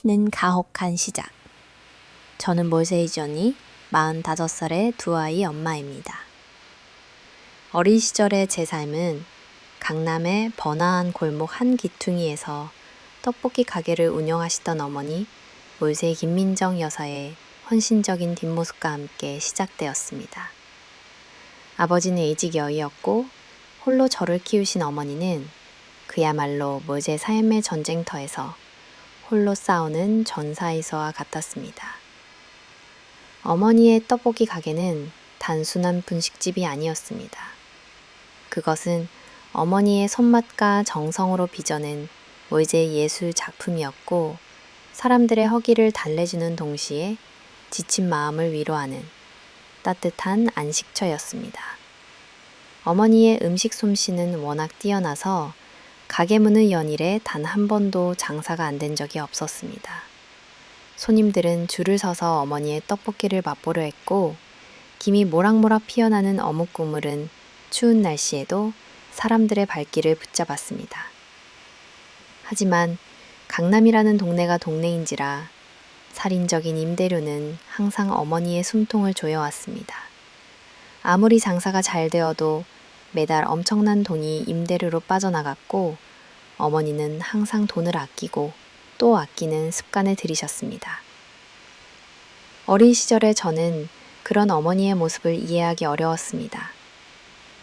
는 가혹한 시작. 저는 몰세이전이 45살의 두 아이 엄마입니다. 어린 시절의 제 삶은 강남의 번화한 골목 한 기퉁이에서 떡볶이 가게를 운영하시던 어머니 몰세 김민정 여사의 헌신적인 뒷모습과 함께 시작되었습니다. 아버지는 일찍 여의었고 홀로 저를 키우신 어머니는 그야말로 몰세 삶의 전쟁터에서 홀로 싸우는 전사의서와 같았습니다. 어머니의 떡볶이 가게는 단순한 분식집이 아니었습니다. 그것은 어머니의 손맛과 정성으로 빚어낸 몰제 예술 작품이었고 사람들의 허기를 달래주는 동시에 지친 마음을 위로하는 따뜻한 안식처였습니다. 어머니의 음식 솜씨는 워낙 뛰어나서 가게 문을 연 이래 단 한 번도 장사가 안 된 적이 없었습니다. 손님들은 줄을 서서 어머니의 떡볶이를 맛보려 했고 김이 모락모락 피어나는 어묵 국물은 추운 날씨에도 사람들의 발길을 붙잡았습니다. 하지만 강남이라는 동네가 동네인지라 살인적인 임대료는 항상 어머니의 숨통을 조여왔습니다. 아무리 장사가 잘 되어도 매달 엄청난 돈이 임대료로 빠져나갔고 어머니는 항상 돈을 아끼고 또 아끼는 습관을 들이셨습니다. 어린 시절에 저는 그런 어머니의 모습을 이해하기 어려웠습니다.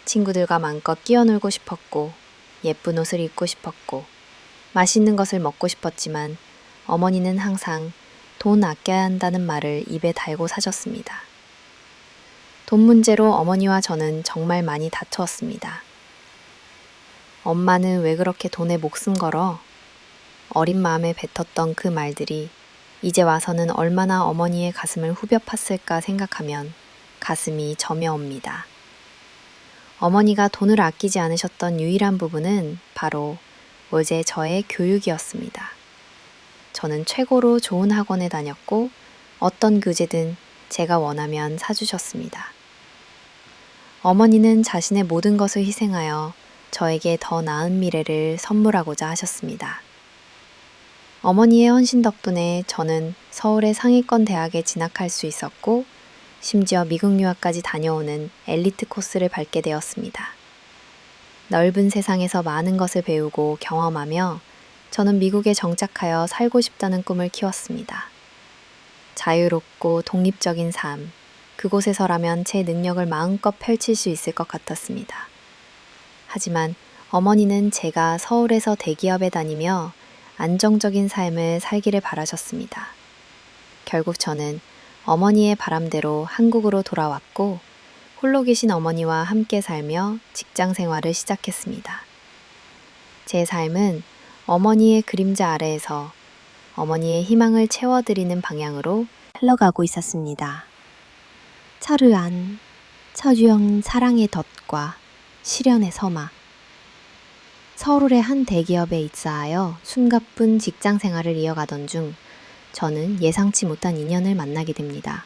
친구들과 마음껏 끼어놀고 싶었고 예쁜 옷을 입고 싶었고 맛있는 것을 먹고 싶었지만 어머니는 항상 돈 아껴야 한다는 말을 입에 달고 사셨습니다. 돈 문제로 어머니와 저는 정말 많이 다투었습니다. 엄마는 왜 그렇게 돈에 목숨 걸어? 어린 마음에 뱉었던 그 말들이 이제 와서는 얼마나 어머니의 가슴을 후벼 팠을까 생각하면 가슴이 저며옵니다. 어머니가 돈을 아끼지 않으셨던 유일한 부분은 바로 어제 저의 교육이었습니다. 저는 최고로 좋은 학원에 다녔고 어떤 교재든 제가 원하면 사주셨습니다. 어머니는 자신의 모든 것을 희생하여 저에게 더 나은 미래를 선물하고자 하셨습니다. 어머니의 헌신 덕분에 저는 서울의 상위권 대학에 진학할 수 있었고 심지어 미국 유학까지 다녀오는 엘리트 코스를 밟게 되었습니다. 넓은 세상에서 많은 것을 배우고 경험하며 저는 미국에 정착하여 살고 싶다는 꿈을 키웠습니다. 자유롭고 독립적인 삶, 그곳에서라면 제 능력을 마음껏 펼칠 수 있을 것 같았습니다. 하지만 어머니는 제가 서울에서 대기업에 다니며 안정적인 삶을 살기를 바라셨습니다. 결국 저는 어머니의 바람대로 한국으로 돌아왔고 홀로 계신 어머니와 함께 살며 직장 생활을 시작했습니다. 제 삶은 어머니의 그림자 아래에서 어머니의 희망을 채워드리는 방향으로 흘러가고 있었습니다. 철의안, 철유형 사랑의 덫과 시련의 서막. 서울의 한 대기업에 입사하여 숨가쁜 직장 생활을 이어가던 중 저는 예상치 못한 인연을 만나게 됩니다.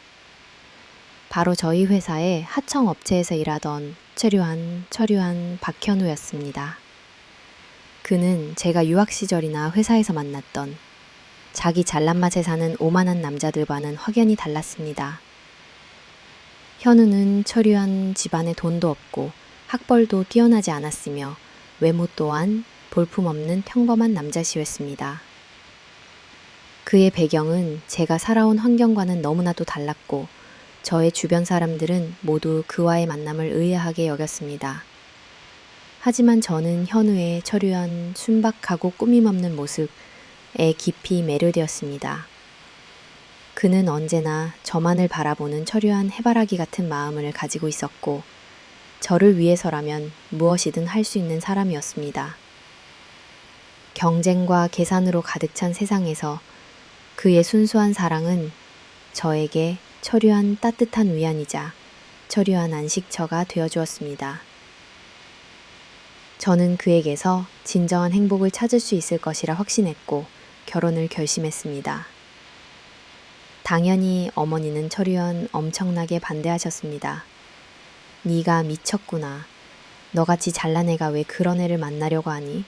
바로 저희 회사의 하청 업체에서 일하던 철유한 박현우였습니다. 그는 제가 유학 시절이나 회사에서 만났던 자기 잘난 맛에 사는 오만한 남자들과는 확연히 달랐습니다. 현우는 철유한 집안에 돈도 없고 학벌도 뛰어나지 않았으며 외모 또한 볼품없는 평범한 남자시였습니다. 그의 배경은 제가 살아온 환경과는 너무나도 달랐고 저의 주변 사람들은 모두 그와의 만남을 의아하게 여겼습니다. 하지만 저는 현우의 철유한 순박하고 꾸밈없는 모습에 깊이 매료되었습니다. 그는 언제나 저만을 바라보는 철유한 해바라기 같은 마음을 가지고 있었고 저를 위해서라면 무엇이든 할 수 있는 사람이었습니다. 경쟁과 계산으로 가득 찬 세상에서 그의 순수한 사랑은 저에게 철유한 따뜻한 위안이자 철유한 안식처가 되어주었습니다. 저는 그에게서 진정한 행복을 찾을 수 있을 것이라 확신했고 결혼을 결심했습니다. 당연히 어머니는 철유한 엄청나게 반대하셨습니다. 네가 미쳤구나. 너같이 잘난 애가 왜 그런 애를 만나려고 하니?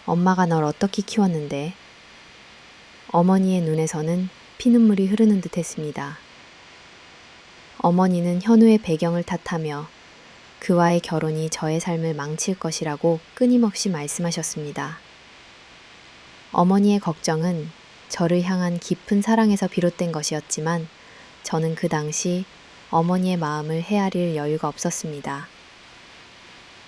엄마가 널 어떻게 키웠는데? 어머니의 눈에서는 피눈물이 흐르는 듯 했습니다. 어머니는 현우의 배경을 탓하며 그와의 결혼이 저의 삶을 망칠 것이라고 끊임없이 말씀하셨습니다. 어머니의 걱정은 저를 향한 깊은 사랑에서 비롯된 것이었지만 저는 그 당시 어머니의 마음을 헤아릴 여유가 없었습니다.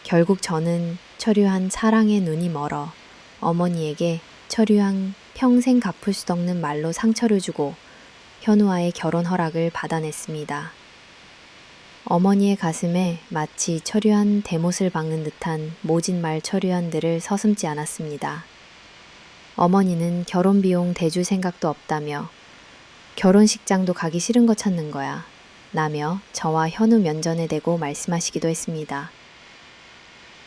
결국 저는 철유한 사랑의 눈이 멀어 어머니에게 철유한 평생 갚을 수 없는 말로 상처를 주고 현우와의 결혼 허락을 받아냈습니다. 어머니의 가슴에 마치 철유한 대못을 박는 듯한 모진 말 철유한들을 서슴지 않았습니다. 어머니는 결혼 비용 대줄 생각도 없다며 결혼식장도 가기 싫은 거 찾는 거야 라며 저와 현우 면전에 대고 말씀하시기도 했습니다.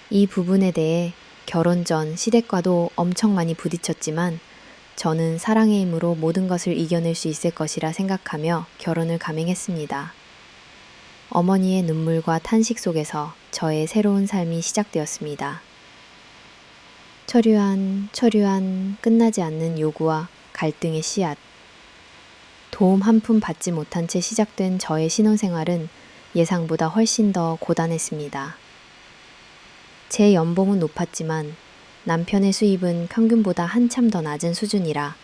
이 부분에 대해 결혼 전 시댁과도 엄청 많이 부딪혔지만 저는 사랑의 힘으로 모든 것을 이겨낼 수 있을 것이라 생각하며 결혼을 감행했습니다. 어머니의 눈물과 탄식 속에서 저의 새로운 삶이 시작되었습니다. 철유한 끝나지 않는 요구와 갈등의 씨앗. 도움 한 푼 받지 못한 채 시작된 저의 신혼생활은 예상보다 훨씬 더 고단했습니다. 제 연봉은 높았지만 남편의 수입은 평균보다 한참 더 낮은 수준이라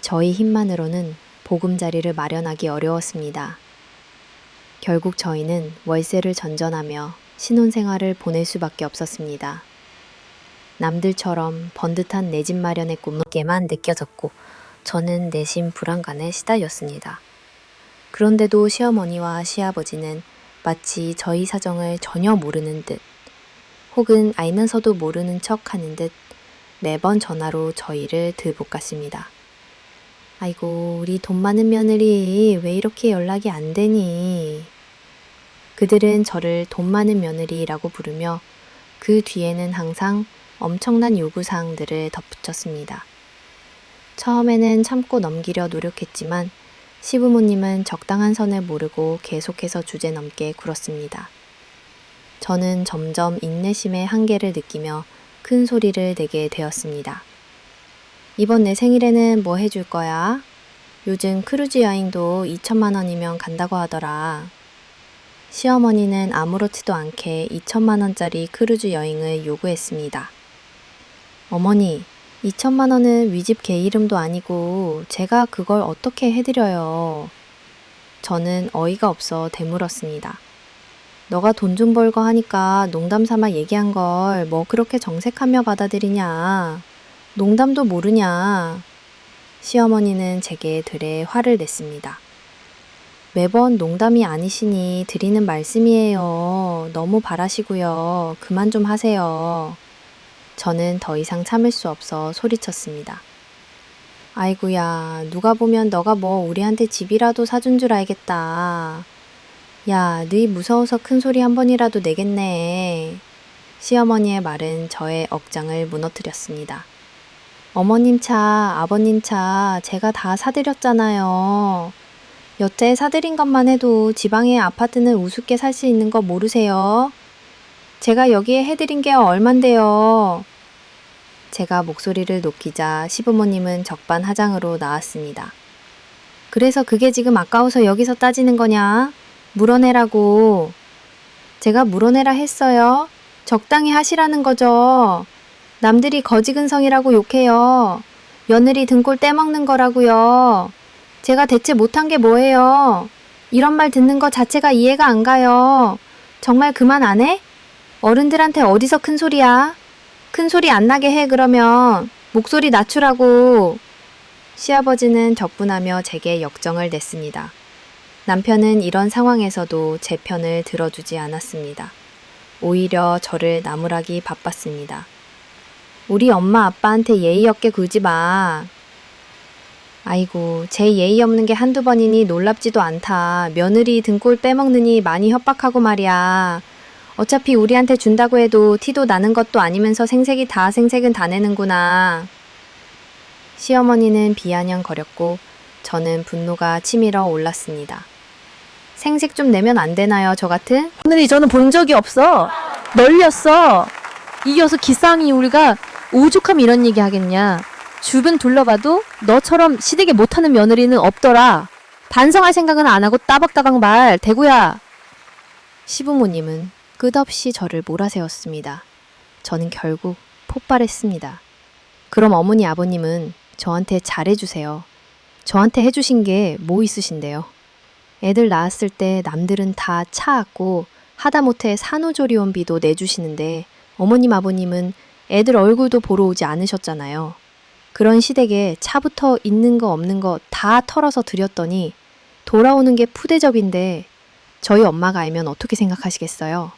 저희 힘만으로는 보금자리를 마련하기 어려웠습니다. 결국 저희는 월세를 전전하며 신혼생활을 보낼 수밖에 없었습니다. 남들처럼 번듯한 내 집 마련의 꿈에게만 느껴졌고 저는 내심 불안감에 시달렸습니다. 그런데도 시어머니와 시아버지는 마치 저희 사정을 전혀 모르는 듯 혹은 알면서도 모르는 척 하는 듯 매번 전화로 저희를 들볶았습니다. 아이고, 우리 돈 많은 며느리 왜 이렇게 연락이 안 되니? 그들은 저를 돈 많은 며느리라고 부르며 그 뒤에는 항상 엄청난 요구사항들을 덧붙였습니다. 처음에는 참고 넘기려 노력했지만 시부모님은 적당한 선을 모르고 계속해서 주제넘게 굴었습니다. 저는 점점 인내심의 한계를 느끼며 큰 소리를 내게 되었습니다. 이번 내 생일에는 뭐 해줄 거야? 요즘 크루즈 여행도 2천만 원이면 간다고 하더라. 시어머니는 아무렇지도 않게 2천만 원짜리 크루즈 여행을 요구했습니다. 어머니, 2천만 원은 우리 집 개 이름도 아니고 제가 그걸 어떻게 해드려요? 저는 어이가 없어 되물었습니다. 너가 돈 좀 벌고 하니까 농담 삼아 얘기한 걸 뭐 그렇게 정색하며 받아들이냐. 농담도 모르냐. 시어머니는 제게 들에 화를 냈습니다. 매번 농담이 아니시니 드리는 말씀이에요. 너무 바라시고요. 그만 좀 하세요. 저는 더 이상 참을 수 없어 소리쳤습니다. 아이고야, 누가 보면 너가 뭐 우리한테 집이라도 사준 줄 알겠다. 야, 너희 무서워서 큰 소리 한 번이라도 내겠네. 시어머니의 말은 저의 억장을 무너뜨렸습니다. 어머님 차, 아버님 차 제가 다 사드렸잖아요. 여태 사드린 것만 해도 지방의 아파트는 우습게 살 수 있는 거 모르세요? 제가 여기에 해드린 게 얼만데요. 제가 목소리를 높이자 시부모님은 적반하장으로 나왔습니다. 그래서 그게 지금 아까워서 여기서 따지는 거냐? 물어내라고. 제가 물어내라 했어요. 적당히 하시라는 거죠. 남들이 거지근성이라고 욕해요. 며느리 등골 떼먹는 거라고요. 제가 대체 못한 게 뭐예요? 이런 말 듣는 거 자체가 이해가 안 가요. 정말 그만 안 해? 어른들한테 어디서 큰 소리야? 큰 소리 안 나게 해 그러면. 목소리 낮추라고. 시아버지는 격분하며 제게 역정을 냈습니다. 남편은 이런 상황에서도 제 편을 들어주지 않았습니다. 오히려 저를 나무라기 바빴습니다. 우리 엄마 아빠한테 예의 없게 굴지 마. 아이고, 제 예의 없는 게 한두 번이니 놀랍지도 않다. 며느리 등골 빼먹느니 많이 협박하고 말이야. 어차피 우리한테 준다고 해도 티도 나는 것도 아니면서 생색은 다 내는구나. 시어머니는 비아냥거렸고 저는 분노가 치밀어 올랐습니다. 생색 좀 내면 안 되나요, 저 같은? 며느리 저는 본 적이 없어. 널렸어. 이겨서 기쌍이 우리가 오죽하면 이런 얘기 하겠냐. 주변 둘러봐도 너처럼 시댁에 못하는 며느리는 없더라. 반성할 생각은 안 하고 따박따박 말 대구야. 시부모님은 끝없이 저를 몰아세웠습니다. 저는 결국 폭발했습니다. 그럼 어머니 아버님은 저한테 잘해주세요. 저한테 해주신 게 뭐 있으신데요? 애들 낳았을 때 남들은 다 차 갖고 하다못해 산후조리원비도 내주시는데 어머님 아버님은 애들 얼굴도 보러 오지 않으셨잖아요. 그런 시댁에 차부터 있는 거 없는 거 다 털어서 드렸더니 돌아오는 게 푸대접인데 저희 엄마가 알면 어떻게 생각하시겠어요?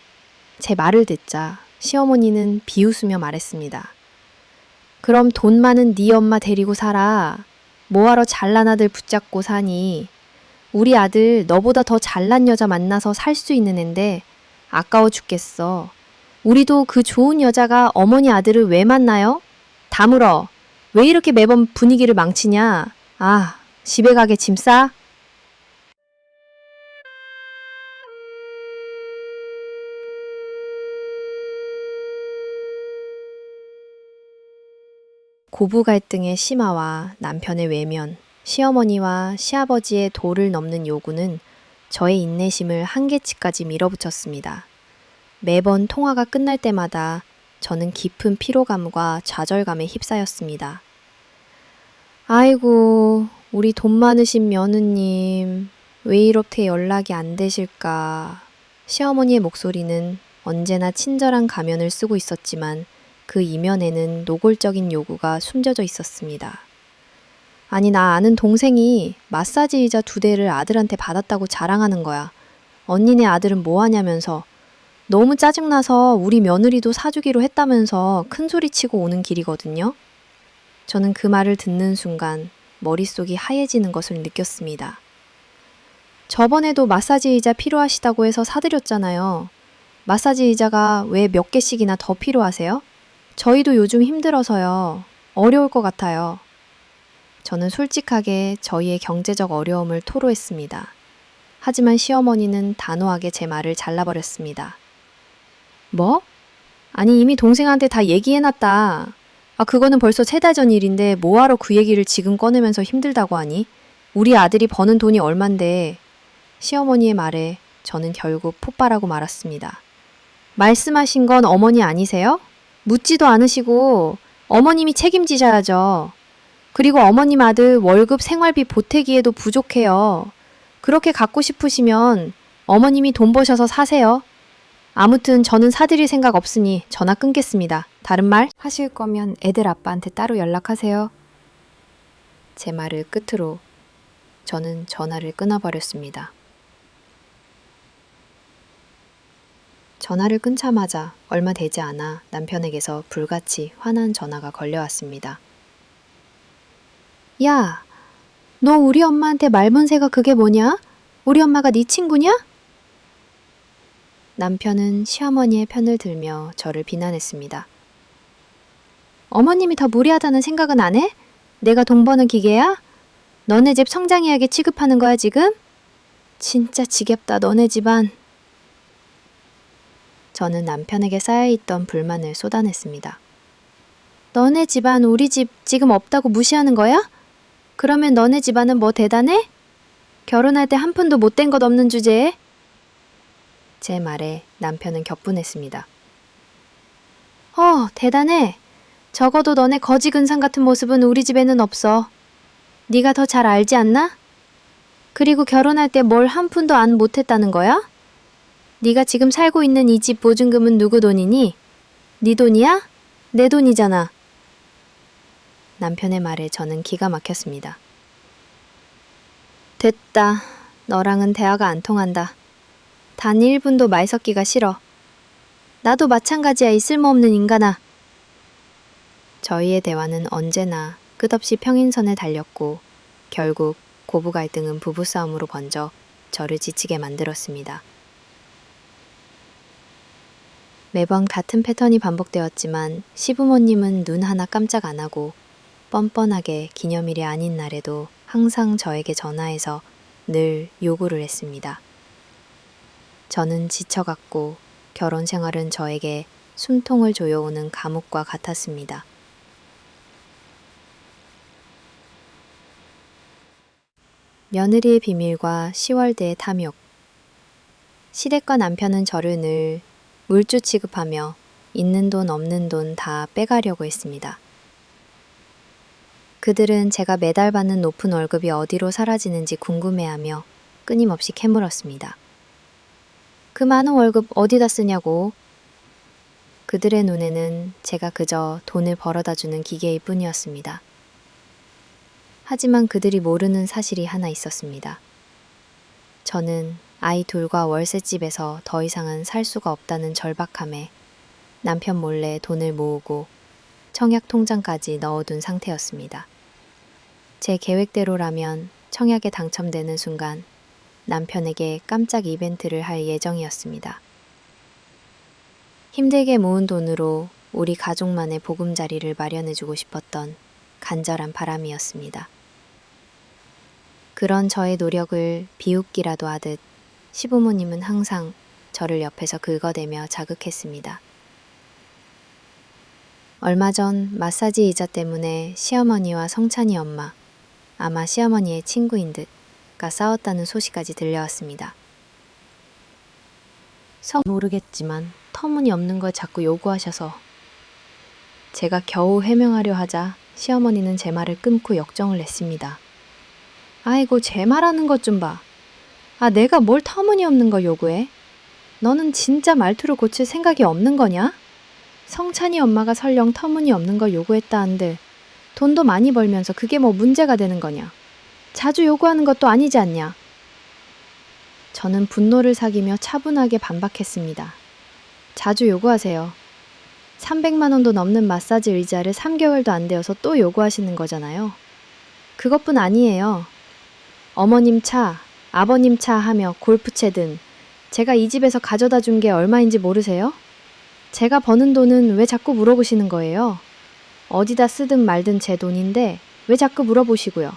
제 말을 듣자 시어머니는 비웃으며 말했습니다. 그럼 돈 많은 네 엄마 데리고 살아. 뭐하러 잘난 아들 붙잡고 사니? 우리 아들 너보다 더 잘난 여자 만나서 살 수 있는 앤데 아까워 죽겠어. 우리도 그 좋은 여자가 어머니 아들을 왜 만나요? 다물어. 왜 이렇게 매번 분위기를 망치냐? 아, 집에 가게 짐 싸? 고부 갈등의 심화와 남편의 외면, 시어머니와 시아버지의 도를 넘는 요구는 저의 인내심을 한계치까지 밀어붙였습니다. 매번 통화가 끝날 때마다 저는 깊은 피로감과 좌절감에 휩싸였습니다. 아이고, 우리 돈 많으신 며느님, 왜 이렇게 연락이 안 되실까? 시어머니의 목소리는 언제나 친절한 가면을 쓰고 있었지만 그 이면에는 노골적인 요구가 숨겨져 있었습니다. 아니, 나 아는 동생이 마사지 의자 2대를 아들한테 받았다고 자랑하는 거야. 언니네 아들은 뭐 하냐면서. 너무 짜증나서 우리 며느리도 사주기로 했다면서 큰 소리 치고 오는 길이거든요. 저는 그 말을 듣는 순간 머릿속이 하얘지는 것을 느꼈습니다. 저번에도 마사지 의자 필요하시다고 해서 사드렸잖아요. 마사지 의자가 왜 몇 개씩이나 더 필요하세요? 저희도 요즘 힘들어서요. 어려울 것 같아요. 저는 솔직하게 저희의 경제적 어려움을 토로했습니다. 하지만 시어머니는 단호하게 제 말을 잘라버렸습니다. 뭐? 아니, 이미 동생한테 다 얘기해놨다. 아, 그거는 벌써 3달 전 일인데 뭐하러 그 얘기를 지금 꺼내면서 힘들다고 하니? 우리 아들이 버는 돈이 얼만데. 시어머니의 말에 저는 결국 폭발하고 말았습니다. 말씀하신 건 어머니 아니세요? 묻지도 않으시고 어머님이 책임지셔야죠. 그리고 어머님 아들 월급 생활비 보태기에도 부족해요. 그렇게 갖고 싶으시면 어머님이 돈 버셔서 사세요. 아무튼 저는 사드릴 생각 없으니 전화 끊겠습니다. 다른 말 하실 거면 애들 아빠한테 따로 연락하세요. 제 말을 끝으로 저는 전화를 끊어버렸습니다. 전화를 끊자마자 얼마 되지 않아 남편에게서 불같이 화난 전화가 걸려왔습니다. 야, 너 우리 엄마한테 말문새가 그게 뭐냐? 우리 엄마가 네 친구냐? 남편은 시어머니의 편을 들며 저를 비난했습니다. 어머님이 더 무리하다는 생각은 안 해? 내가 돈 버는 기계야? 너네 집 성장해야게 취급하는 거야 지금? 진짜 지겹다 너네 집안. 저는 남편에게 쌓여있던 불만을 쏟아냈습니다. 너네 집안 우리 집 지금 없다고 무시하는 거야? 그러면 너네 집안은 뭐 대단해? 결혼할 때 한 푼도 못된 것 없는 주제에? 제 말에 남편은 격분했습니다. 대단해. 적어도 너네 거지 근상 같은 모습은 우리 집에는 없어. 네가 더 잘 알지 않나? 그리고 결혼할 때 뭘 한 푼도 안 못했다는 거야? 네가 지금 살고 있는 이 집 보증금은 누구 돈이니? 네 돈이야? 내 돈이잖아. 남편의 말에 저는 기가 막혔습니다. 됐다. 너랑은 대화가 안 통한다. 단 1분도 말 섞기가 싫어. 나도 마찬가지야 이 쓸모없는 인간아. 저희의 대화는 언제나 끝없이 평행선에 달렸고 결국 고부 갈등은 부부싸움으로 번져 저를 지치게 만들었습니다. 매번 같은 패턴이 반복되었지만 시부모님은 눈 하나 깜짝 안 하고 뻔뻔하게 기념일이 아닌 날에도 항상 저에게 전화해서 늘 요구를 했습니다. 저는 지쳐갔고 결혼 생활은 저에게 숨통을 조여오는 감옥과 같았습니다. 며느리의 비밀과 10월대의 탐욕. 시댁과 남편은 저를 늘 물주 취급하며 있는 돈 없는 돈 다 빼가려고 했습니다. 그들은 제가 매달 받는 높은 월급이 어디로 사라지는지 궁금해하며 끊임없이 캐물었습니다. 그 많은 월급 어디다 쓰냐고. 그들의 눈에는 제가 그저 돈을 벌어다주는 기계일 뿐이었습니다. 하지만 그들이 모르는 사실이 하나 있었습니다. 저는 아이 둘과 월세집에서 더 이상은 살 수가 없다는 절박함에 남편 몰래 돈을 모으고 청약 통장까지 넣어둔 상태였습니다. 제 계획대로라면 청약에 당첨되는 순간 남편에게 깜짝 이벤트를 할 예정이었습니다. 힘들게 모은 돈으로 우리 가족만의 보금자리를 마련해주고 싶었던 간절한 바람이었습니다. 그런 저의 노력을 비웃기라도 하듯 시부모님은 항상 저를 옆에서 긁어대며 자극했습니다. 얼마 전 마사지 의자 때문에 시어머니와 성찬이 엄마, 아마 시어머니의 친구인 듯가 싸웠다는 소식까지 들려왔습니다. 모르겠지만 터무니없는 걸 자꾸 요구하셔서 제가 겨우 해명하려 하자 시어머니는 제 말을 끊고 역정을 냈습니다. 아이고, 제 말하는 것 좀 봐. 아, 내가 뭘 터무니없는 걸 요구해? 너는 진짜 말투를 고칠 생각이 없는 거냐? 성찬이 엄마가 설령 터무니없는 걸 요구했다 한들 돈도 많이 벌면서 그게 뭐 문제가 되는 거냐? 자주 요구하는 것도 아니지 않냐? 저는 분노를 사기며 차분하게 반박했습니다. 자주 요구하세요. 300만 원도 넘는 마사지 의자를 3개월도 안 되어서 또 요구하시는 거잖아요. 그것뿐 아니에요. 어머님 차, 아버님 차 하며 골프채든 제가 이 집에서 가져다 준 게 얼마인지 모르세요? 제가 버는 돈은 왜 자꾸 물어보시는 거예요? 어디다 쓰든 말든 제 돈인데 왜 자꾸 물어보시고요?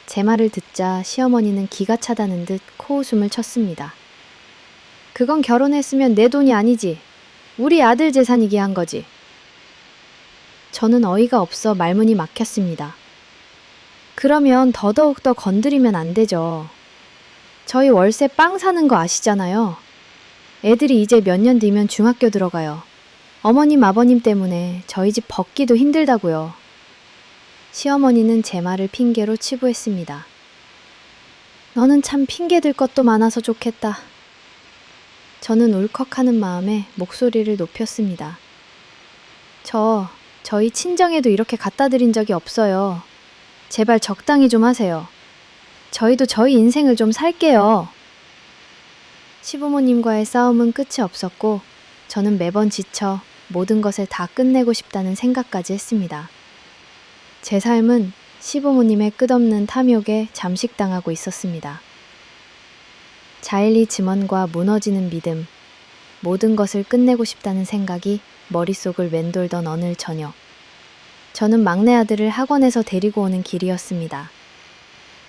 제 말을 듣자 시어머니는 기가 차다는 듯 코웃음을 쳤습니다. 그건 결혼했으면 내 돈이 아니지. 우리 아들 재산이게 한 거지. 저는 어이가 없어 말문이 막혔습니다. 그러면 더더욱더 건드리면 안 되죠. 저희 월세 빵 사는 거 아시잖아요. 애들이 이제 몇 년 뒤면 중학교 들어가요. 어머님, 아버님 때문에 저희 집 벗기도 힘들다고요. 시어머니는 제 말을 핑계로 치부했습니다. 너는 참 핑계댈 것도 많아서 좋겠다. 저는 울컥하는 마음에 목소리를 높였습니다. 저희 친정에도 이렇게 갖다 드린 적이 없어요. 제발 적당히 좀 하세요. 저희도 저희 인생을 좀 살게요. 시부모님과의 싸움은 끝이 없었고 저는 매번 지쳐 모든 것을 다 끝내고 싶다는 생각까지 했습니다. 제 삶은 시부모님의 끝없는 탐욕에 잠식당하고 있었습니다. 자일리 증언과 무너지는 믿음, 모든 것을 끝내고 싶다는 생각이 머릿속을 맴돌던 어느 저녁. 저는 막내 아들을 학원에서 데리고 오는 길이었습니다.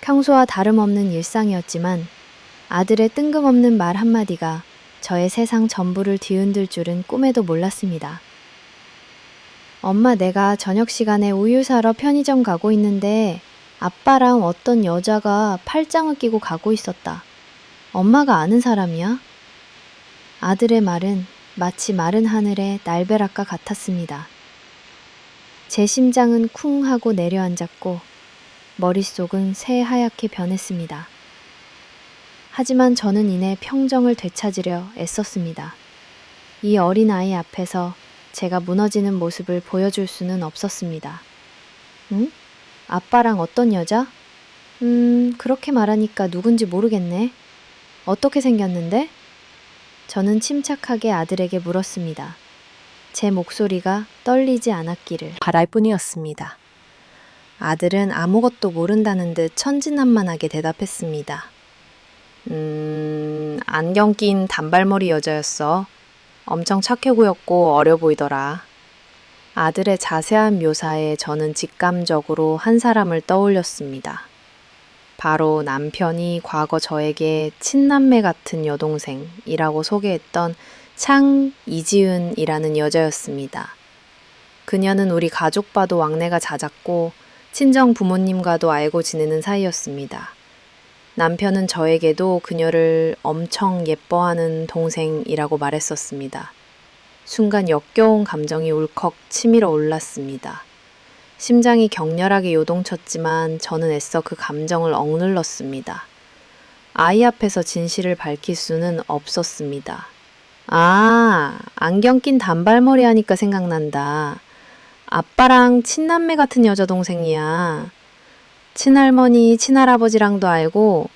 평소와 다름없는 일상이었지만 아들의 뜬금없는 말 한마디가 저의 세상 전부를 뒤흔들 줄은 꿈에도 몰랐습니다. 엄마, 내가 저녁 시간에 우유 사러 편의점 가고 있는데 아빠랑 어떤 여자가 팔짱을 끼고 가고 있었다. 엄마가 아는 사람이야? 아들의 말은 마치 마른 하늘의 날벼락과 같았습니다. 제 심장은 쿵 하고 내려앉았고 머릿속은 새하얗게 변했습니다. 하지만 저는 이내 평정을 되찾으려 애썼습니다. 이 어린아이 앞에서 제가 무너지는 모습을 보여줄 수는 없었습니다. 응? 아빠랑 어떤 여자? 그렇게 말하니까 누군지 모르겠네. 어떻게 생겼는데? 저는 침착하게 아들에게 물었습니다. 제 목소리가 떨리지 않았기를 바랄 뿐이었습니다. 아들은 아무것도 모른다는 듯 천진난만하게 대답했습니다. 안경 낀 단발머리 여자였어. 엄청 착해 보였고 어려 보이더라. 아들의 자세한 묘사에 저는 직감적으로 한 사람을 떠올렸습니다. 바로 남편이 과거 저에게 친남매 같은 여동생이라고 소개했던 이지은이라는 여자였습니다. 그녀는 우리 가족 봐도 왕래가 잦았고 친정 부모님과도 알고 지내는 사이였습니다. 남편은 저에게도 그녀를 엄청 예뻐하는 동생이라고 말했었습니다. 순간 역겨운 감정이 울컥 치밀어 올랐습니다. 심장이 격렬하게 요동쳤지만 저는 애써 그 감정을 억눌렀습니다. 아이 앞에서 진실을 밝힐 수는 없었습니다. 아, 안경 낀 단발머리 하니까 생각난다. 아빠랑 친남매 같은 여자 동생이야. 친할머니, 친할아버지랑도 알고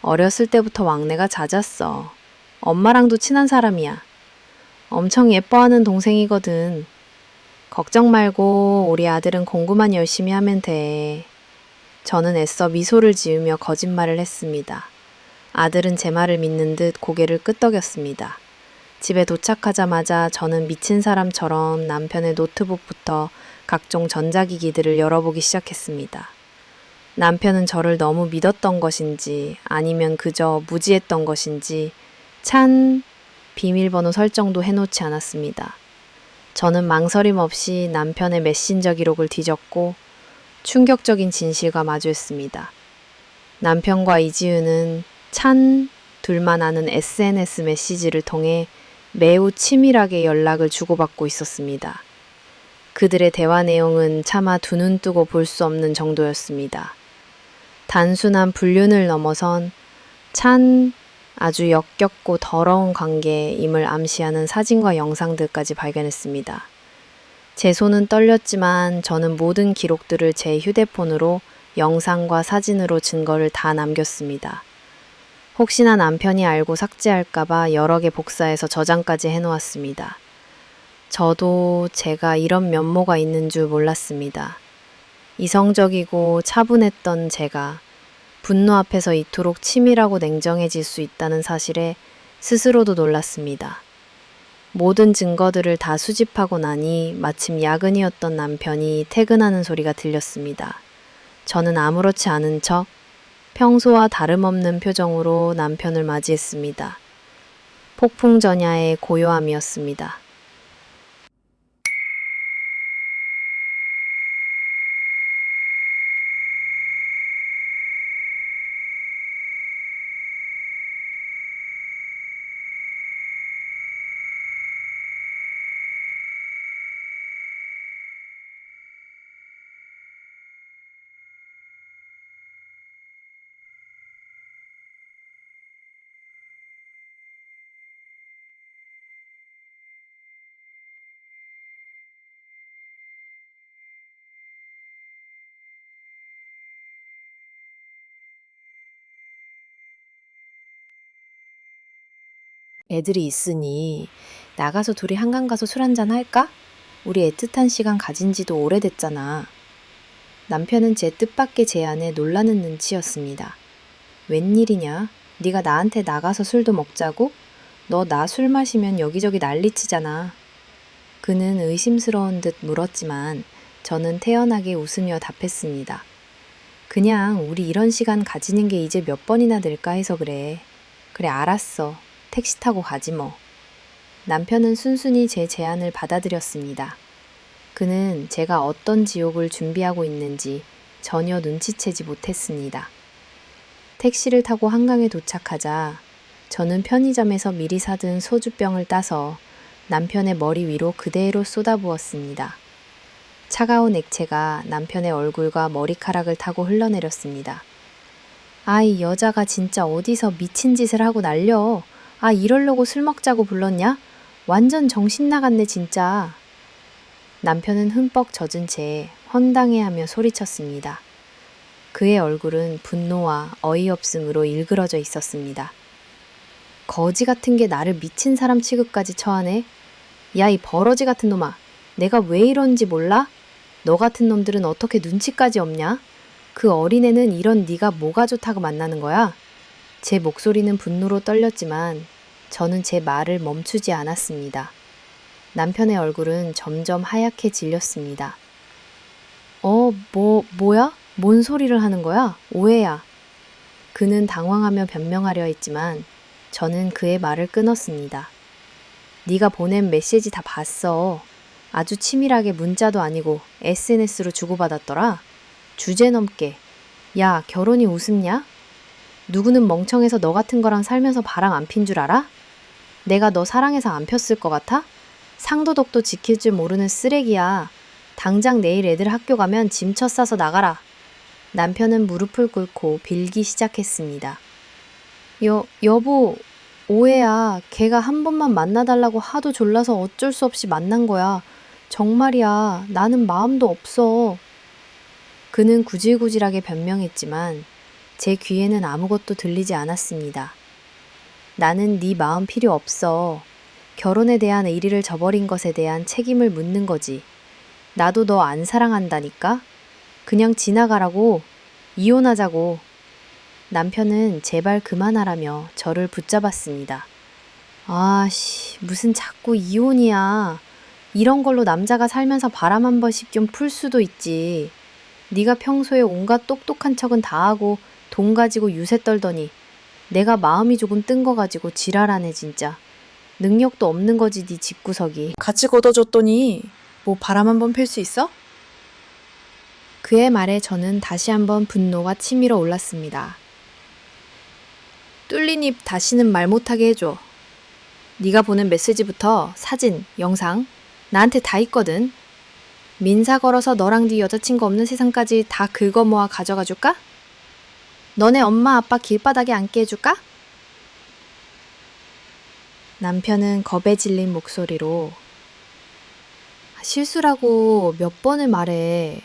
어렸을 때부터 왕래가 잦았어. 엄마랑도 친한 사람이야. 엄청 예뻐하는 동생이거든. 걱정 말고 우리 아들은 공부만 열심히 하면 돼. 저는 애써 미소를 지으며 거짓말을 했습니다. 아들은 제 말을 믿는 듯 고개를 끄덕였습니다. 집에 도착하자마자 저는 미친 사람처럼 남편의 노트북부터 각종 전자기기들을 열어보기 시작했습니다. 남편은 저를 너무 믿었던 것인지 아니면 그저 무지했던 것인지 찬 비밀번호 설정도 해놓지 않았습니다. 저는 망설임 없이 남편의 메신저 기록을 뒤졌고 충격적인 진실과 마주했습니다. 남편과 이지우는 찬 둘만 아는 SNS 메시지를 통해 매우 치밀하게 연락을 주고받고 있었습니다. 그들의 대화 내용은 차마 두 눈 뜨고 볼 수 없는 정도였습니다. 단순한 불륜을 넘어선 찬 아주 역겹고 더러운 관계임을 암시하는 사진과 영상들까지 발견했습니다. 제 손은 떨렸지만 저는 모든 기록들을 제 휴대폰으로 영상과 사진으로 증거를 다 남겼습니다. 혹시나 남편이 알고 삭제할까봐 여러 개 복사해서 저장까지 해놓았습니다. 저도 제가 이런 면모가 있는 줄 몰랐습니다. 이성적이고 차분했던 제가 분노 앞에서 이토록 치밀하고 냉정해질 수 있다는 사실에 스스로도 놀랐습니다. 모든 증거들을 다 수집하고 나니 마침 야근이었던 남편이 퇴근하는 소리가 들렸습니다. 저는 아무렇지 않은 척 평소와 다름없는 표정으로 남편을 맞이했습니다. 폭풍전야의 고요함이었습니다. 애들이 있으니 나가서 둘이 한강 가서 술 한잔 할까? 우리 애틋한 시간 가진 지도 오래됐잖아. 남편은 제 뜻밖의 제안에 놀라는 눈치였습니다. 웬일이냐? 네가 나한테 나가서 술도 먹자고? 너 나 술 마시면 여기저기 난리치잖아. 그는 의심스러운 듯 물었지만 저는 태연하게 웃으며 답했습니다. 그냥 우리 이런 시간 가지는 게 이제 몇 번이나 될까 해서 그래. 그래, 알았어. 택시 타고 가지 뭐. 남편은 순순히 제 제안을 받아들였습니다. 그는 제가 어떤 지옥을 준비하고 있는지 전혀 눈치채지 못했습니다. 택시를 타고 한강에 도착하자 저는 편의점에서 미리 사둔 소주병을 따서 남편의 머리 위로 그대로 쏟아부었습니다. 차가운 액체가 남편의 얼굴과 머리카락을 타고 흘러내렸습니다. 아, 이 여자가 진짜 어디서 미친 짓을 하고 날려. 아, 이러려고 술 먹자고 불렀냐? 완전 정신 나갔네 진짜. 남편은 흠뻑 젖은 채 황당해하며 소리쳤습니다. 그의 얼굴은 분노와 어이없음으로 일그러져 있었습니다. 거지 같은 게 나를 미친 사람 취급까지 처하네. 야, 이 버러지 같은 놈아. 내가 왜 이런지 몰라? 너 같은 놈들은 어떻게 눈치까지 없냐? 그 어린애는 이런 네가 뭐가 좋다고 만나는 거야? 제 목소리는 분노로 떨렸지만 저는 제 말을 멈추지 않았습니다. 남편의 얼굴은 점점 하얗게 질렸습니다. 뭐야? 뭔 소리를 하는 거야? 오해야. 그는 당황하며 변명하려 했지만 저는 그의 말을 끊었습니다. 네가 보낸 메시지 다 봤어. 아주 치밀하게 문자도 아니고 SNS로 주고받았더라. 주제넘게. 야, 결혼이 우습냐? 누구는 멍청해서 너 같은 거랑 살면서 바람 안 핀 줄 알아? 내가 너 사랑해서 안 폈을 것 같아? 상도덕도 지킬 줄 모르는 쓰레기야. 당장 내일 애들 학교 가면 짐 싸서 나가라. 남편은 무릎을 꿇고 빌기 시작했습니다. 여보, 오해야. 걔가 한 번만 만나달라고 하도 졸라서 어쩔 수 없이 만난 거야. 정말이야. 나는 마음도 없어. 그는 구질구질하게 변명했지만 제 귀에는 아무것도 들리지 않았습니다. 나는 네 마음 필요 없어. 결혼에 대한 의리를 저버린 것에 대한 책임을 묻는 거지. 나도 너 안 사랑한다니까? 그냥 지나가라고. 이혼하자고. 남편은 제발 그만하라며 저를 붙잡았습니다. 아씨, 무슨 자꾸 이혼이야. 이런 걸로 남자가 살면서 바람 한 번씩 좀 풀 수도 있지. 네가 평소에 온갖 똑똑한 척은 다 하고 돈 가지고 유세 떨더니 내가 마음이 조금 뜬 거 가지고 지랄하네 진짜. 능력도 없는 거지 네 집구석이. 같이 걷어줬더니 뭐 바람 한 번 필 수 있어? 그의 말에 저는 다시 한번 분노가 치밀어 올랐습니다. 뚫린 입 다시는 말 못하게 해줘. 네가 보낸 메시지부터 사진, 영상 나한테 다 있거든. 민사 걸어서 너랑 네 여자친구 없는 세상까지 다 긁어 모아 가져가 줄까? 너네 엄마 아빠 길바닥에 앉게 해줄까? 남편은 겁에 질린 목소리로 실수라고 몇 번을 말해.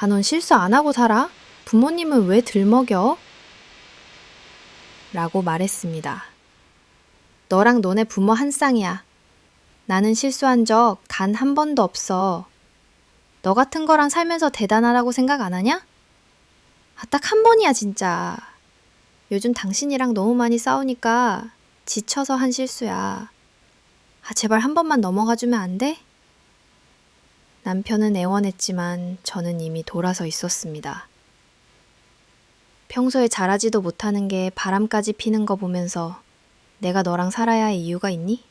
넌 실수 안 하고 살아? 부모님은 왜 들먹여? 라고 말했습니다. 너랑 너네 부모 한 쌍이야. 나는 실수한 적 단 한 번도 없어. 너 같은 거랑 살면서 대단하다고 생각 안 하냐? 딱 한 번이야 진짜. 요즘 당신이랑 너무 많이 싸우니까 지쳐서 한 실수야. 제발 한 번만 넘어가주면 안 돼? 남편은 애원했지만 저는 이미 돌아서 있었습니다. 평소에 잘하지도 못하는 게 바람까지 피는 거 보면서 내가 너랑 살아야 할 이유가 있니?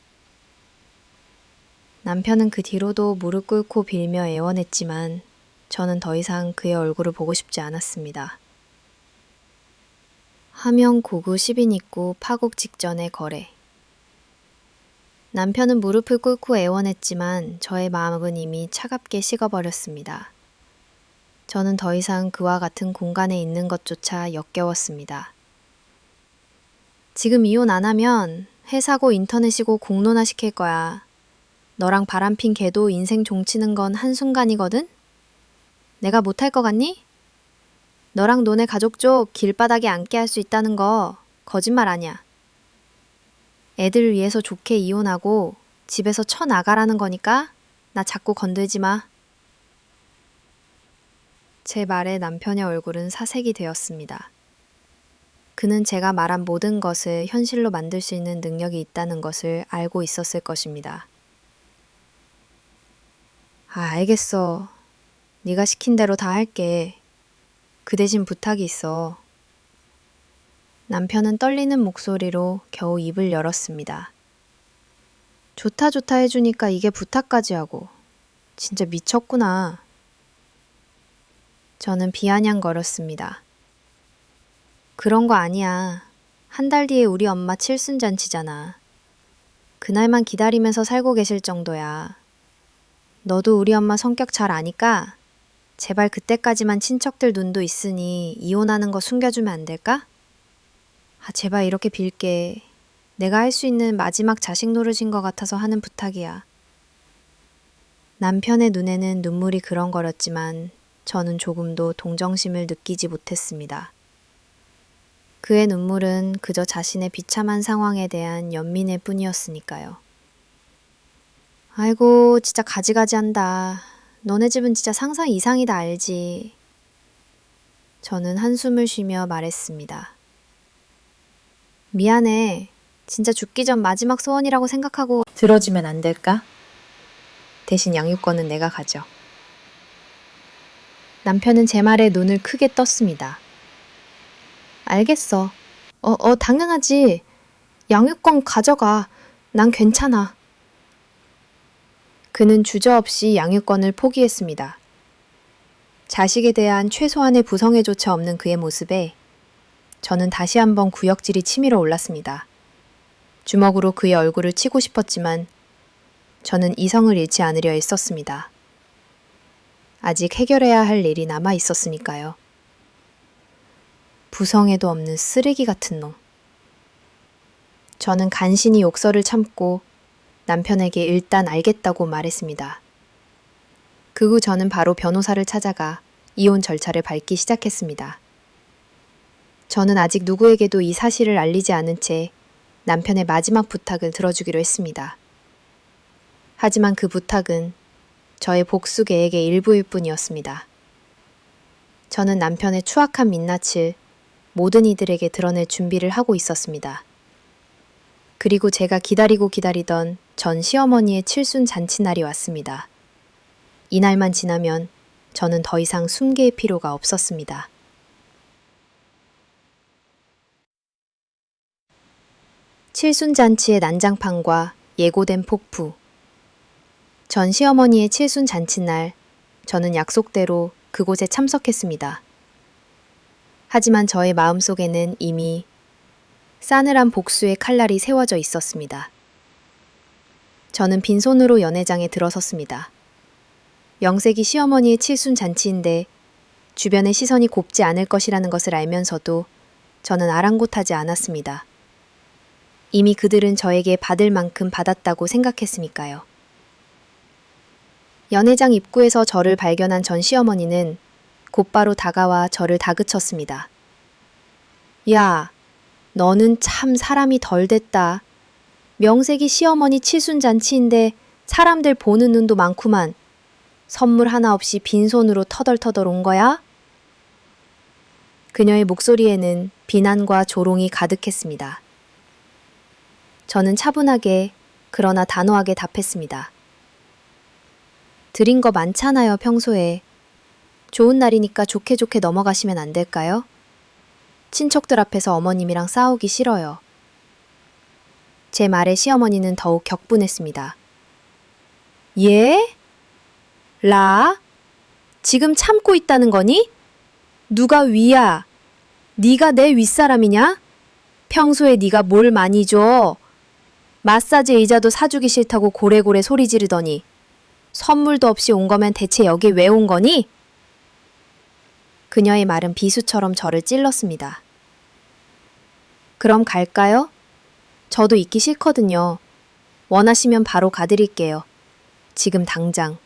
남편은 그 뒤로도 무릎 꿇고 빌며 애원했지만 저는 더 이상 그의 얼굴을 보고 싶지 않았습니다. 하명 고구 10인 입구 파국 직전의 거래. 남편은 무릎을 꿇고 애원했지만 저의 마음은 이미 차갑게 식어버렸습니다. 저는 더 이상 그와 같은 공간에 있는 것조차 역겨웠습니다. 지금 이혼 안 하면 회사고 인터넷이고 공론화 시킬 거야. 너랑 바람핀 걔도 인생 종치는 건 한순간이거든? 내가 못할 것 같니? 너랑 너네 가족 쪽 길바닥에 앉게 할 수 있다는 거 거짓말 아니야. 애들 위해서 좋게 이혼하고 집에서 쳐나가라는 거니까 나 자꾸 건들지 마. 제 말에 남편의 얼굴은 사색이 되었습니다. 그는 제가 말한 모든 것을 현실로 만들 수 있는 능력이 있다는 것을 알고 있었을 것입니다. 알겠어. 네가 시킨 대로 다 할게. 그 대신 부탁이 있어. 남편은 떨리는 목소리로 겨우 입을 열었습니다. 좋다 좋다 해주니까 이게 부탁까지 하고. 진짜 미쳤구나. 저는 비아냥거렸습니다. 그런 거 아니야. 한 달 뒤에 우리 엄마 칠순잔치잖아. 그날만 기다리면서 살고 계실 정도야. 너도 우리 엄마 성격 잘 아니까 제발 그때까지만 친척들 눈도 있으니 이혼하는 거 숨겨주면 안 될까? 제발 이렇게 빌게. 내가 할 수 있는 마지막 자식 노릇인 것 같아서 하는 부탁이야. 남편의 눈에는 눈물이 그렁거렸지만 저는 조금도 동정심을 느끼지 못했습니다. 그의 눈물은 그저 자신의 비참한 상황에 대한 연민일 뿐이었으니까요. 아이고, 진짜 가지가지 한다. 너네 집은 진짜 상상 이상이다 알지. 저는 한숨을 쉬며 말했습니다. 미안해. 진짜 죽기 전 마지막 소원이라고 생각하고 들어주면 안 될까? 대신 양육권은 내가 가져. 남편은 제 말에 눈을 크게 떴습니다. 알겠어. 당연하지. 양육권 가져가. 난 괜찮아. 그는 주저없이 양육권을 포기했습니다. 자식에 대한 최소한의 부성애조차 없는 그의 모습에 저는 다시 한번 구역질이 치밀어 올랐습니다. 주먹으로 그의 얼굴을 치고 싶었지만 저는 이성을 잃지 않으려 애썼습니다. 아직 해결해야 할 일이 남아 있었으니까요. 부성애도 없는 쓰레기 같은 놈. 저는 간신히 욕설을 참고 남편에게 일단 알겠다고 말했습니다. 그 후 저는 바로 변호사를 찾아가 이혼 절차를 밟기 시작했습니다. 저는 아직 누구에게도 이 사실을 알리지 않은 채 남편의 마지막 부탁을 들어주기로 했습니다. 하지만 그 부탁은 저의 복수 계획의 일부일 뿐이었습니다. 저는 남편의 추악한 민낯을 모든 이들에게 드러낼 준비를 하고 있었습니다. 그리고 제가 기다리고 기다리던 전 시어머니의 칠순 잔치날이 왔습니다. 이날만 지나면 저는 더 이상 숨길 필요가 없었습니다. 칠순잔치의 난장판과 예고된 폭풍. 전 시어머니의 칠순 잔치날, 저는 약속대로 그곳에 참석했습니다. 하지만 저의 마음속에는 이미 싸늘한 복수의 칼날이 세워져 있었습니다. 저는 빈손으로 연회장에 들어섰습니다. 명색이 시어머니의 칠순 잔치인데 주변의 시선이 곱지 않을 것이라는 것을 알면서도 저는 아랑곳하지 않았습니다. 이미 그들은 저에게 받을 만큼 받았다고 생각했으니까요. 연회장 입구에서 저를 발견한 전 시어머니는 곧바로 다가와 저를 다그쳤습니다. 야, 너는 참 사람이 덜 됐다. 명색이 시어머니 칠순잔치인데 사람들 보는 눈도 많구만. 선물 하나 없이 빈손으로 터덜터덜 온 거야? 그녀의 목소리에는 비난과 조롱이 가득했습니다. 저는 차분하게 그러나 단호하게 답했습니다. 드린 거 많잖아요, 평소에. 좋은 날이니까 좋게 좋게 넘어가시면 안 될까요? 친척들 앞에서 어머님이랑 싸우기 싫어요. 제 말에 시어머니는 더욱 격분했습니다. 예? 라? 지금 참고 있다는 거니? 누가 위야? 네가 내 윗사람이냐? 평소에 네가 뭘 많이 줘? 마사지 의자도 사주기 싫다고 고래고래 소리 지르더니 선물도 없이 온 거면 대체 여기 왜 온 거니? 그녀의 말은 비수처럼 저를 찔렀습니다. 그럼 갈까요? 저도 있기 싫거든요. 원하시면 바로 가드릴게요. 지금 당장.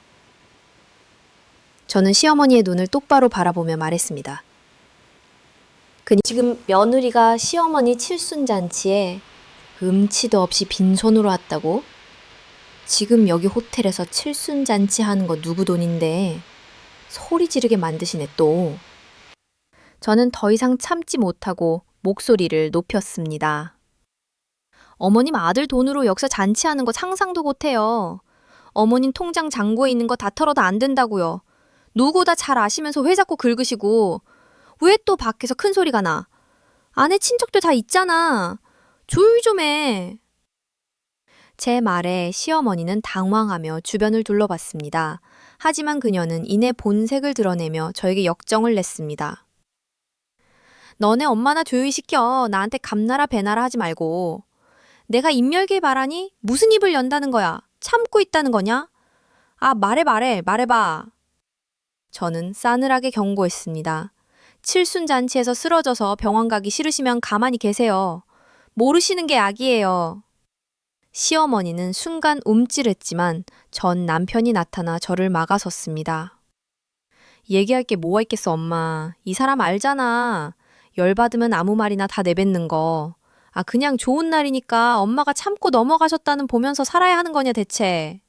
저는 시어머니의 눈을 똑바로 바라보며 말했습니다. 지금 며느리가 시어머니 칠순잔치에 음치도 없이 빈손으로 왔다고? 지금 여기 호텔에서 칠순잔치 하는 거 누구 돈인데 소리 지르게 만드시네 또. 저는 더 이상 참지 못하고 목소리를 높였습니다. 어머님 아들 돈으로 여기서 잔치하는 거 상상도 못해요. 어머님 통장 잔고에 있는 거 다 털어도 안 된다고요. 누구보다 잘 아시면서 왜 자꾸 긁으시고 왜 또 밖에서 큰 소리가 나. 안에 친척들 다 있잖아. 조용히 좀 해. 제 말에 시어머니는 당황하며 주변을 둘러봤습니다. 하지만 그녀는 이내 본색을 드러내며 저에게 역정을 냈습니다. 너네 엄마나 조용히 시켜. 나한테 감나라 배나라 하지 말고. 내가 입 열길 바라니 무슨 입을 연다는 거야. 참고 있다는 거냐? 아, 말해봐. 저는 싸늘하게 경고했습니다. 칠순잔치에서 쓰러져서 병원 가기 싫으시면 가만히 계세요. 모르시는 게 악이에요. 시어머니는 순간 움찔했지만 전 남편이 나타나 저를 막아섰습니다. 얘기할 게 뭐가 있겠어, 엄마. 이 사람 알잖아. 열받으면 아무 말이나 다 내뱉는 거. 아, 그냥 좋은 날이니까 엄마가 참고 넘어가셨다는 보면서 살아야 하는 거냐, 대체.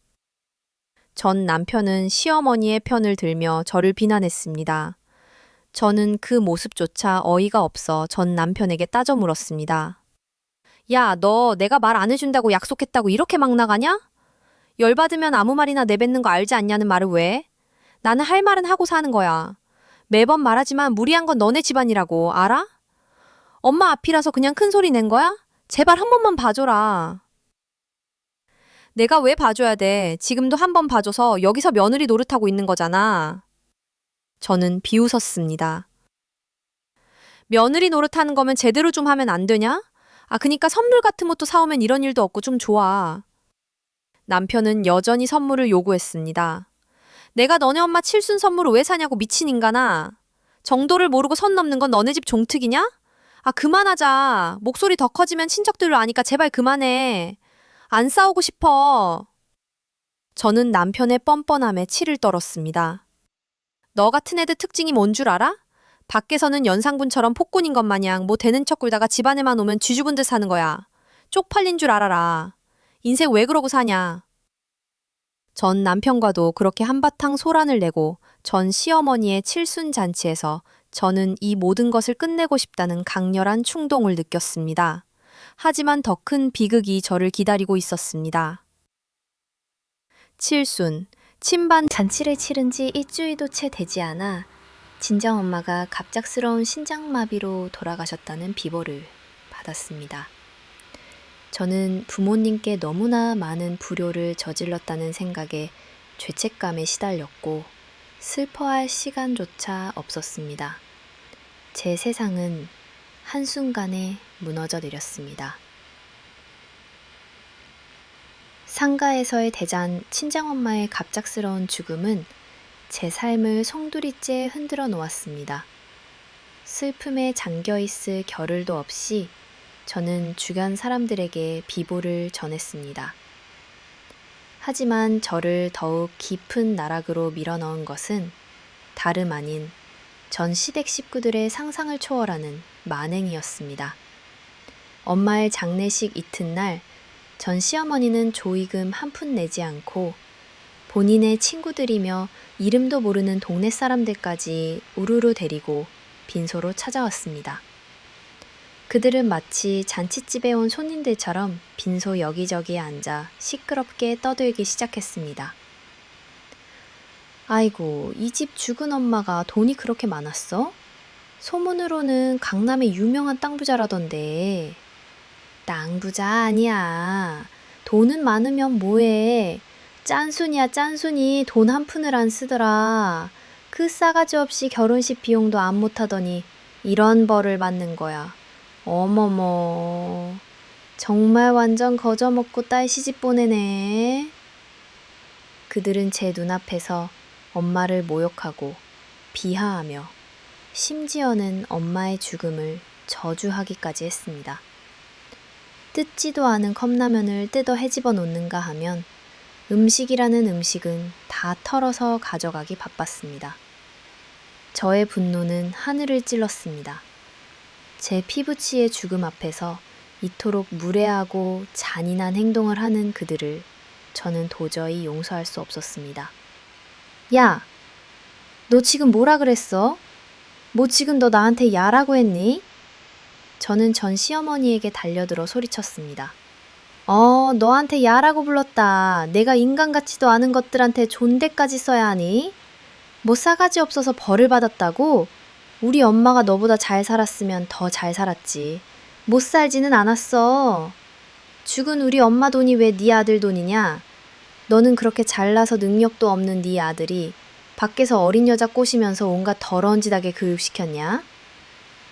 전 남편은 시어머니의 편을 들며 저를 비난했습니다. 저는 그 모습조차 어이가 없어 전 남편에게 따져 물었습니다. 야, 너 내가 말 안 해준다고 약속했다고 이렇게 막 나가냐? 열받으면 아무 말이나 내뱉는 거 알지 않냐는 말을 왜? 나는 할 말은 하고 사는 거야. 매번 말하지만 무리한 건 너네 집안이라고, 알아? 엄마 앞이라서 그냥 큰 소리 낸 거야? 제발 한 번만 봐줘라. 내가 왜 봐줘야 돼? 지금도 한 번 봐줘서 여기서 며느리 노릇하고 있는 거잖아. 저는 비웃었습니다. 며느리 노릇하는 거면 제대로 좀 하면 안 되냐? 그니까 선물 같은 것도 사오면 이런 일도 없고 좀 좋아. 남편은 여전히 선물을 요구했습니다. 내가 너네 엄마 칠순 선물을 왜 사냐고 미친 인간아. 정도를 모르고 선 넘는 건 너네 집 종특이냐? 그만하자. 목소리 더 커지면 친척들로 아니까 제발 그만해. 안 싸우고 싶어. 저는 남편의 뻔뻔함에 치를 떨었습니다. 너 같은 애들 특징이 뭔 줄 알아? 밖에서는 연상군처럼 폭군인 것 마냥 뭐 되는 척 굴다가 집안에만 오면 쥐죽은 듯 사는 거야. 쪽팔린 줄 알아라. 인생 왜 그러고 사냐. 전 남편과도 그렇게 한바탕 소란을 내고 전 시어머니의 칠순 잔치에서 저는 이 모든 것을 끝내고 싶다는 강렬한 충동을 느꼈습니다. 하지만 더 큰 비극이 저를 기다리고 있었습니다. 칠순, 친반 잔치를 치른 지 일주일도 채 되지 않아 친정엄마가 갑작스러운 신장마비로 돌아가셨다는 비보를 받았습니다. 저는 부모님께 너무나 많은 불효를 저질렀다는 생각에 죄책감에 시달렸고 슬퍼할 시간조차 없었습니다. 제 세상은 한순간에 무너져 내렸습니다. 상가에서의 대잔 친정엄마의 갑작스러운 죽음은 제 삶을 송두리째 흔들어 놓았습니다. 슬픔에 잠겨있을 겨를도 없이 저는 주변 사람들에게 비보를 전했습니다. 하지만 저를 더욱 깊은 나락으로 밀어넣은 것은 다름 아닌 전 시댁 식구들의 상상을 초월하는 만행이었습니다. 엄마의 장례식 이튿날 전 시어머니는 조의금 한 푼 내지 않고 본인의 친구들이며 이름도 모르는 동네 사람들까지 우르르 데리고 빈소로 찾아왔습니다. 그들은 마치 잔칫집에 온 손님들처럼 빈소 여기저기에 앉아 시끄럽게 떠들기 시작했습니다. 아이고, 이 집 죽은 엄마가 돈이 그렇게 많았어? 소문으로는 강남의 유명한 땅부자라던데. 땅부자 아니야. 돈은 많으면 뭐해. 짠순이야 짠순이. 돈 한 푼을 안 쓰더라. 그 싸가지 없이 결혼식 비용도 안 못하더니 이런 벌을 받는 거야. 어머머. 정말 완전 거저먹고 딸 시집 보내네. 그들은 제 눈앞에서 엄마를 모욕하고 비하하며 심지어는 엄마의 죽음을 저주하기까지 했습니다. 뜯지도 않은 컵라면을 뜯어 헤집어 놓는가 하면 음식이라는 음식은 다 털어서 가져가기 바빴습니다. 저의 분노는 하늘을 찔렀습니다. 제 피부치의 죽음 앞에서 이토록 무례하고 잔인한 행동을 하는 그들을 저는 도저히 용서할 수 없었습니다. 야, 너 지금 뭐라 그랬어? 뭐 지금 너 나한테 야라고 했니? 저는 전 시어머니에게 달려들어 소리쳤습니다. 너한테 야라고 불렀다. 내가 인간 같지도 않은 것들한테 존댓까지 써야 하니? 뭐 싸가지 없어서 벌을 받았다고? 우리 엄마가 너보다 잘 살았으면 더 잘 살았지. 못 살지는 않았어. 죽은 우리 엄마 돈이 왜 네 아들 돈이냐? 너는 그렇게 잘나서 능력도 없는 네 아들이 밖에서 어린 여자 꼬시면서 온갖 더러운 짓하게 교육시켰냐?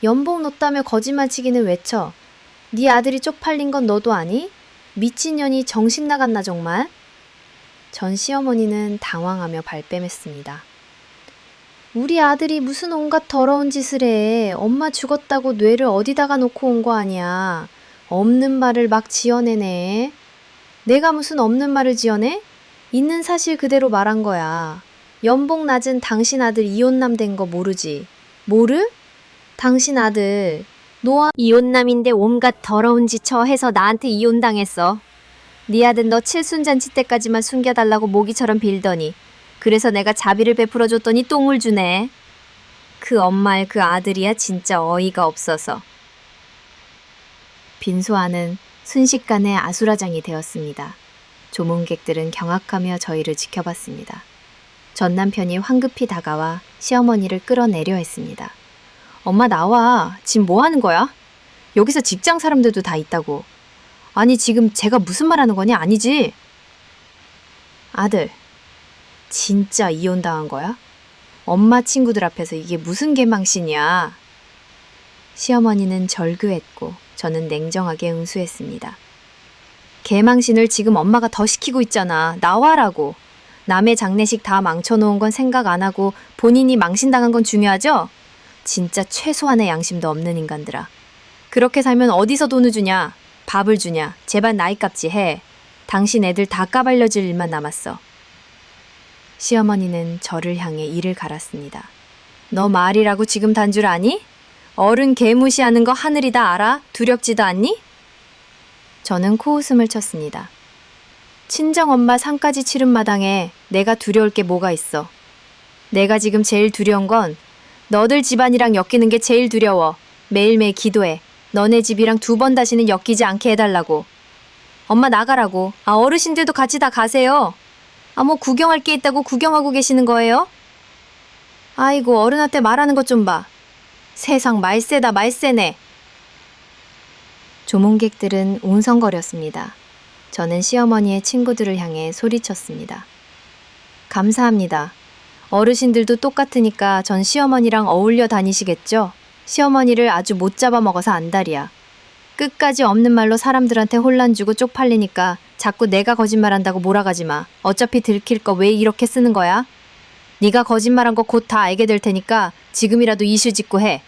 연봉 높다며 거짓말치기는 외쳐. 네 아들이 쪽팔린 건 너도 아니? 미친년이 정신 나갔나 정말? 전 시어머니는 당황하며 발뺌했습니다. 우리 아들이 무슨 온갖 더러운 짓을 해. 엄마 죽었다고 뇌를 어디다가 놓고 온 거 아니야. 없는 말을 막 지어내네. 내가 무슨 없는 말을 지어내? 있는 사실 그대로 말한 거야. 연봉 낮은 당신 아들 이혼남 된 거 모르지? 모르? 당신 아들 노아 이혼남인데 온갖 더러운 짓 처해서 나한테 이혼당했어. 네 아들 너 칠순잔치 때까지만 숨겨달라고 모기처럼 빌더니 그래서 내가 자비를 베풀어줬더니 똥을 주네. 그 엄마의 그 아들이야 진짜 어이가 없어서. 빈소 안은 순식간에 아수라장이 되었습니다. 조문객들은 경악하며 저희를 지켜봤습니다. 전 남편이 황급히 다가와 시어머니를 끌어내려 했습니다. 엄마 나와. 지금 뭐 하는 거야? 여기서 직장 사람들도 다 있다고. 아니 지금 제가 무슨 말 하는 거냐? 아니지? 아들, 진짜 이혼당한 거야? 엄마 친구들 앞에서 이게 무슨 개망신이야. 시어머니는 절규했고 저는 냉정하게 응수했습니다. 개망신을 지금 엄마가 더 시키고 있잖아. 나와라고. 남의 장례식 다 망쳐놓은 건 생각 안 하고 본인이 망신당한 건 중요하죠? 진짜 최소한의 양심도 없는 인간들아. 그렇게 살면 어디서 돈을 주냐? 밥을 주냐? 제발 나이값지 해. 당신 애들 다 까발려질 일만 남았어. 시어머니는 저를 향해 이를 갈았습니다. 너 말이라고 지금 단 줄 아니? 어른 개무시하는 거 하늘이 다 알아? 두렵지도 않니? 저는 코웃음을 쳤습니다. 친정엄마 상까지 치른 마당에 내가 두려울 게 뭐가 있어. 내가 지금 제일 두려운 건 너들 집안이랑 엮이는 게 제일 두려워. 매일매일 기도해. 너네 집이랑 2번 다시는 엮이지 않게 해달라고. 엄마 나가라고. 어르신들도 같이 다 가세요. 뭐 구경할 게 있다고 구경하고 계시는 거예요? 아이고 어른한테 말하는 것 좀 봐. 세상 말세다 말세네. 조문객들은 웅성거렸습니다. 저는 시어머니의 친구들을 향해 소리쳤습니다. 감사합니다. 어르신들도 똑같으니까 전 시어머니랑 어울려 다니시겠죠? 시어머니를 아주 못 잡아먹어서 안달이야. 끝까지 없는 말로 사람들한테 혼란 주고 쪽팔리니까 자꾸 내가 거짓말한다고 몰아가지 마. 어차피 들킬 거 왜 이렇게 쓰는 거야? 네가 거짓말한 거 곧 다 알게 될 테니까 지금이라도 이슈 짓고 해.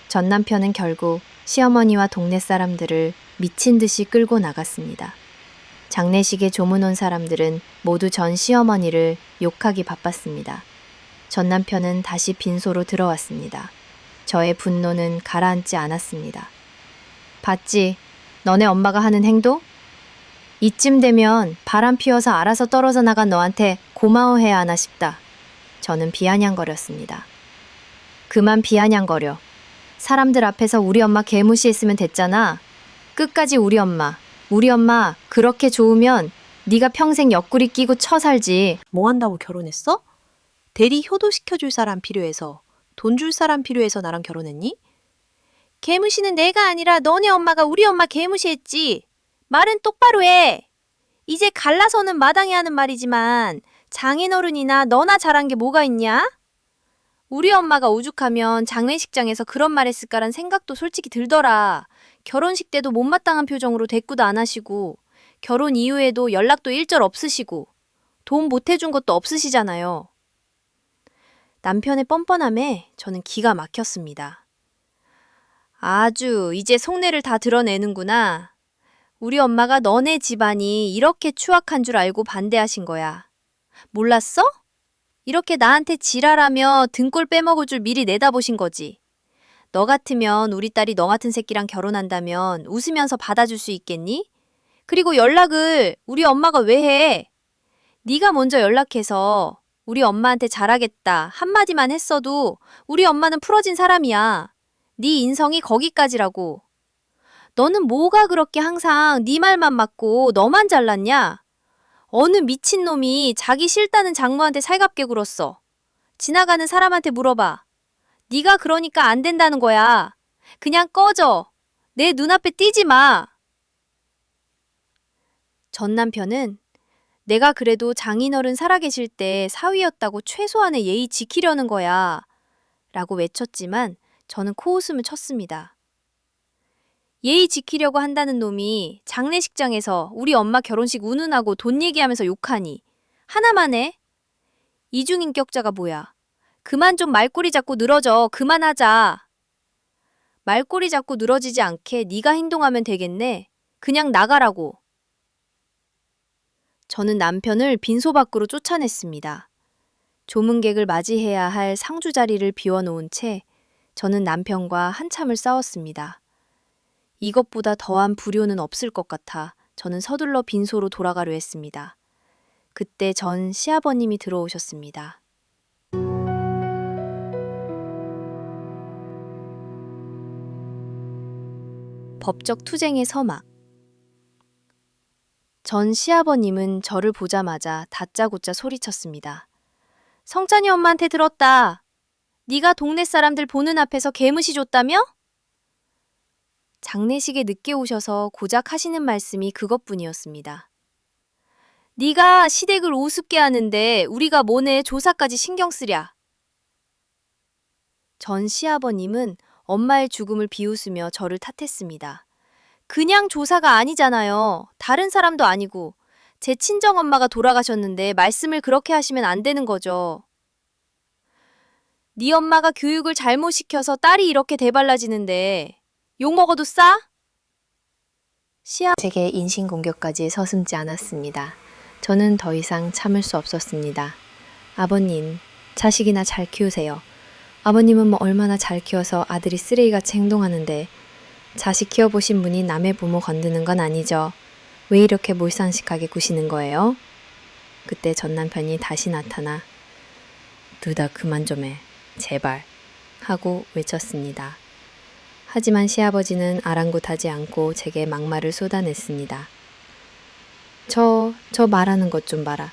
전 남편은 결국 시어머니와 동네 사람들을 미친 듯이 끌고 나갔습니다. 장례식에 조문 온 사람들은 모두 전 시어머니를 욕하기 바빴습니다. 전 남편은 다시 빈소로 들어왔습니다. 저의 분노는 가라앉지 않았습니다. 봤지? 너네 엄마가 하는 행동? 이쯤 되면 바람 피워서 알아서 떨어져 나간 너한테 고마워해야 하나 싶다. 저는 비아냥거렸습니다. 그만 비아냥거려. 사람들 앞에서 우리 엄마 개무시했으면 됐잖아. 끝까지 우리 엄마 그렇게 좋으면 네가 평생 옆구리 끼고 쳐 살지. 뭐 한다고 결혼했어? 대리 효도시켜줄 사람 필요해서, 돈 줄 사람 필요해서 나랑 결혼했니? 개무시는 내가 아니라 너네 엄마가 우리 엄마 개무시했지. 말은 똑바로 해. 이제 갈라서는 마땅히 하는 말이지만 장인어른이나 너나 잘한 게 뭐가 있냐? 우리 엄마가 오죽하면 장례식장에서 그런 말 했을까란 생각도 솔직히 들더라. 결혼식 때도 못마땅한 표정으로 대꾸도 안 하시고 결혼 이후에도 연락도 일절 없으시고 돈 보태준 것도 없으시잖아요. 남편의 뻔뻔함에 저는 기가 막혔습니다. 아주 이제 속내를 다 드러내는구나. 우리 엄마가 너네 집안이 이렇게 추악한 줄 알고 반대하신 거야. 몰랐어? 이렇게 나한테 지랄하며 등골 빼먹을 줄 미리 내다보신 거지. 너 같으면 우리 딸이 너 같은 새끼랑 결혼한다면 웃으면서 받아줄 수 있겠니? 그리고 연락을 우리 엄마가 왜 해? 네가 먼저 연락해서 우리 엄마한테 잘하겠다 한마디만 했어도 우리 엄마는 풀어진 사람이야. 네 인성이 거기까지라고. 너는 뭐가 그렇게 항상 네 말만 맞고 너만 잘났냐? 어느 미친놈이 자기 싫다는 장모한테 살갑게 굴었어. 지나가는 사람한테 물어봐. 네가 그러니까 안 된다는 거야. 그냥 꺼져. 내 눈앞에 띄지 마. 전 남편은 내가 그래도 장인어른 살아계실 때 사위였다고 최소한의 예의 지키려는 거야. 라고 외쳤지만 저는 코웃음을 쳤습니다. 예의 지키려고 한다는 놈이 장례식장에서 우리 엄마 결혼식 운운하고 돈 얘기하면서 욕하니 하나만 해? 이중인격자가 뭐야? 그만 좀 말꼬리 잡고 늘어져. 그만하자. 말꼬리 잡고 늘어지지 않게 네가 행동하면 되겠네. 그냥 나가라고. 저는 남편을 빈소 밖으로 쫓아냈습니다. 조문객을 맞이해야 할 상주 자리를 비워놓은 채 저는 남편과 한참을 싸웠습니다. 이것보다 더한 불효는 없을 것 같아 저는 서둘러 빈소로 돌아가려 했습니다. 그때 전 시아버님이 들어오셨습니다. 법적 투쟁의 서막. 전 시아버님은 저를 보자마자 다짜고짜 소리쳤습니다. 성찬이 엄마한테 들었다. 네가 동네 사람들 보는 앞에서 개무시 줬다며? 장례식에 늦게 오셔서 고작 하시는 말씀이 그것뿐이었습니다. 네가 시댁을 우습게 하는데 우리가 뭐네 조사까지 신경 쓰랴. 전 시아버님은 엄마의 죽음을 비웃으며 저를 탓했습니다. 그냥 조사가 아니잖아요. 다른 사람도 아니고. 제 친정엄마가 돌아가셨는데 말씀을 그렇게 하시면 안 되는 거죠. 네 엄마가 교육을 잘못 시켜서 딸이 이렇게 대발라지는데 욕먹어도 싸? 제게 인신공격까지 서슴지 않았습니다. 저는 더 이상 참을 수 없었습니다. 아버님, 자식이나 잘 키우세요. 아버님은 뭐 얼마나 잘 키워서 아들이 쓰레기같이 행동하는데 자식 키워보신 분이 남의 부모 건드는 건 아니죠. 왜 이렇게 몰상식하게 구시는 거예요? 그때 전 남편이 다시 나타나 누다 그만 좀 해. 제발. 하고 외쳤습니다. 하지만 시아버지는 아랑곳하지 않고 제게 막말을 쏟아냈습니다. 저 말하는 것 좀 봐라.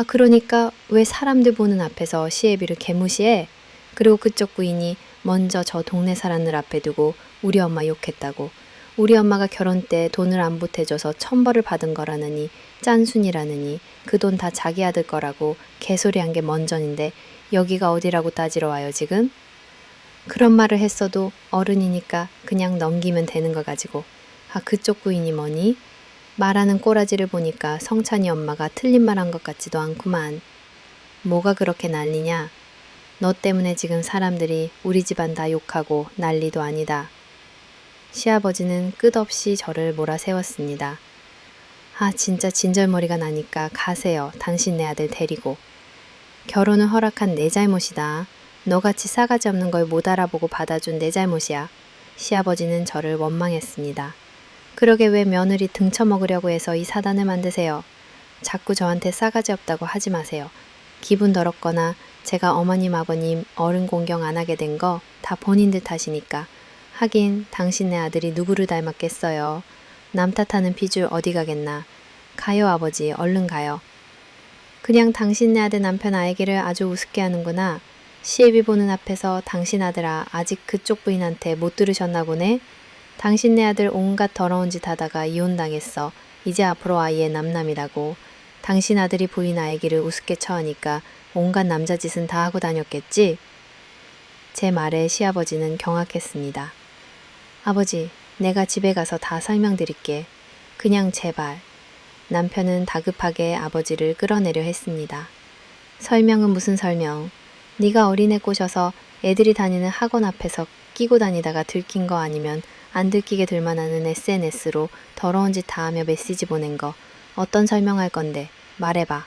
그러니까 왜 사람들 보는 앞에서 시애비를 개무시해? 그리고 그쪽 부인이 먼저 저 동네 사람들 앞에 두고 우리 엄마 욕했다고. 우리 엄마가 결혼 때 돈을 안 보태줘서 천벌을 받은 거라느니 짠순이라느니 그 돈 다 자기 아들 거라고 개소리한 게 먼저인데 여기가 어디라고 따지러 와요 지금? 그런 말을 했어도 어른이니까 그냥 넘기면 되는 거 가지고. 그쪽 부인이 뭐니? 말하는 꼬라지를 보니까 성찬이 엄마가 틀린 말 한 것 같지도 않구만. 뭐가 그렇게 난리냐? 너 때문에 지금 사람들이 우리 집안 다 욕하고 난리도 아니다. 시아버지는 끝없이 저를 몰아세웠습니다. 진짜 진절머리가 나니까 가세요. 당신 내 아들 데리고. 결혼을 허락한 내 잘못이다. 너같이 싸가지 없는 걸 못 알아보고 받아준 내 잘못이야. 시아버지는 저를 원망했습니다. 그러게 왜 며느리 등쳐먹으려고 해서 이 사단을 만드세요. 자꾸 저한테 싸가지 없다고 하지 마세요. 기분 더럽거나 제가 어머님 아버님 어른 공경 안 하게 된 거 다 본인들 탓이니까. 하긴 당신네 아들이 누구를 닮았겠어요. 남 탓하는 피줄 어디 가겠나. 가요 아버지 얼른 가요. 그냥 당신네 아들 남편 알기를 아주 우습게 하는구나. 시애비 보는 앞에서 당신 아들아 아직 그쪽 부인한테 못 들으셨나 보네. 당신네 아들 온갖 더러운 짓 하다가 이혼당했어. 이제 앞으로 아이의 남남이라고. 당신 아들이 부인 알기를 우습게 처하니까 온갖 남자 짓은 다 하고 다녔겠지? 제 말에 시아버지는 경악했습니다. 아버지, 내가 집에 가서 다 설명드릴게. 그냥 제발. 남편은 다급하게 아버지를 끌어내려 했습니다. 설명은 무슨 설명. 네가 어린애 꼬셔서 애들이 다니는 학원 앞에서 끼고 다니다가 들킨 거 아니면 안 들키게 들만하는 SNS로 더러운 짓 다 하며 메시지 보낸 거 어떤 설명할 건데 말해봐.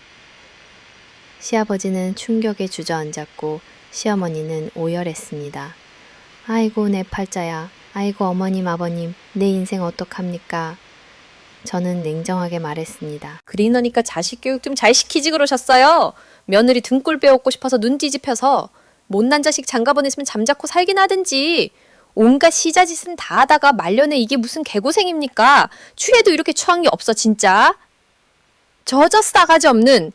시아버지는 충격에 주저앉았고 시어머니는 오열했습니다. 아이고 내 팔자야. 아이고 어머님 아버님 내 인생 어떡합니까? 저는 냉정하게 말했습니다. 그러니까 자식 교육 좀 잘 시키지 그러셨어요. 며느리 등골 빼앗고 싶어서 눈 뒤집혀서 못난 자식 장가 보냈으면 잠자코 살긴 하든지. 온갖 시자짓은 다 하다가 말년에 이게 무슨 개고생입니까? 추해도 이렇게 추한 게 없어 진짜. 저저 싸가지 없는.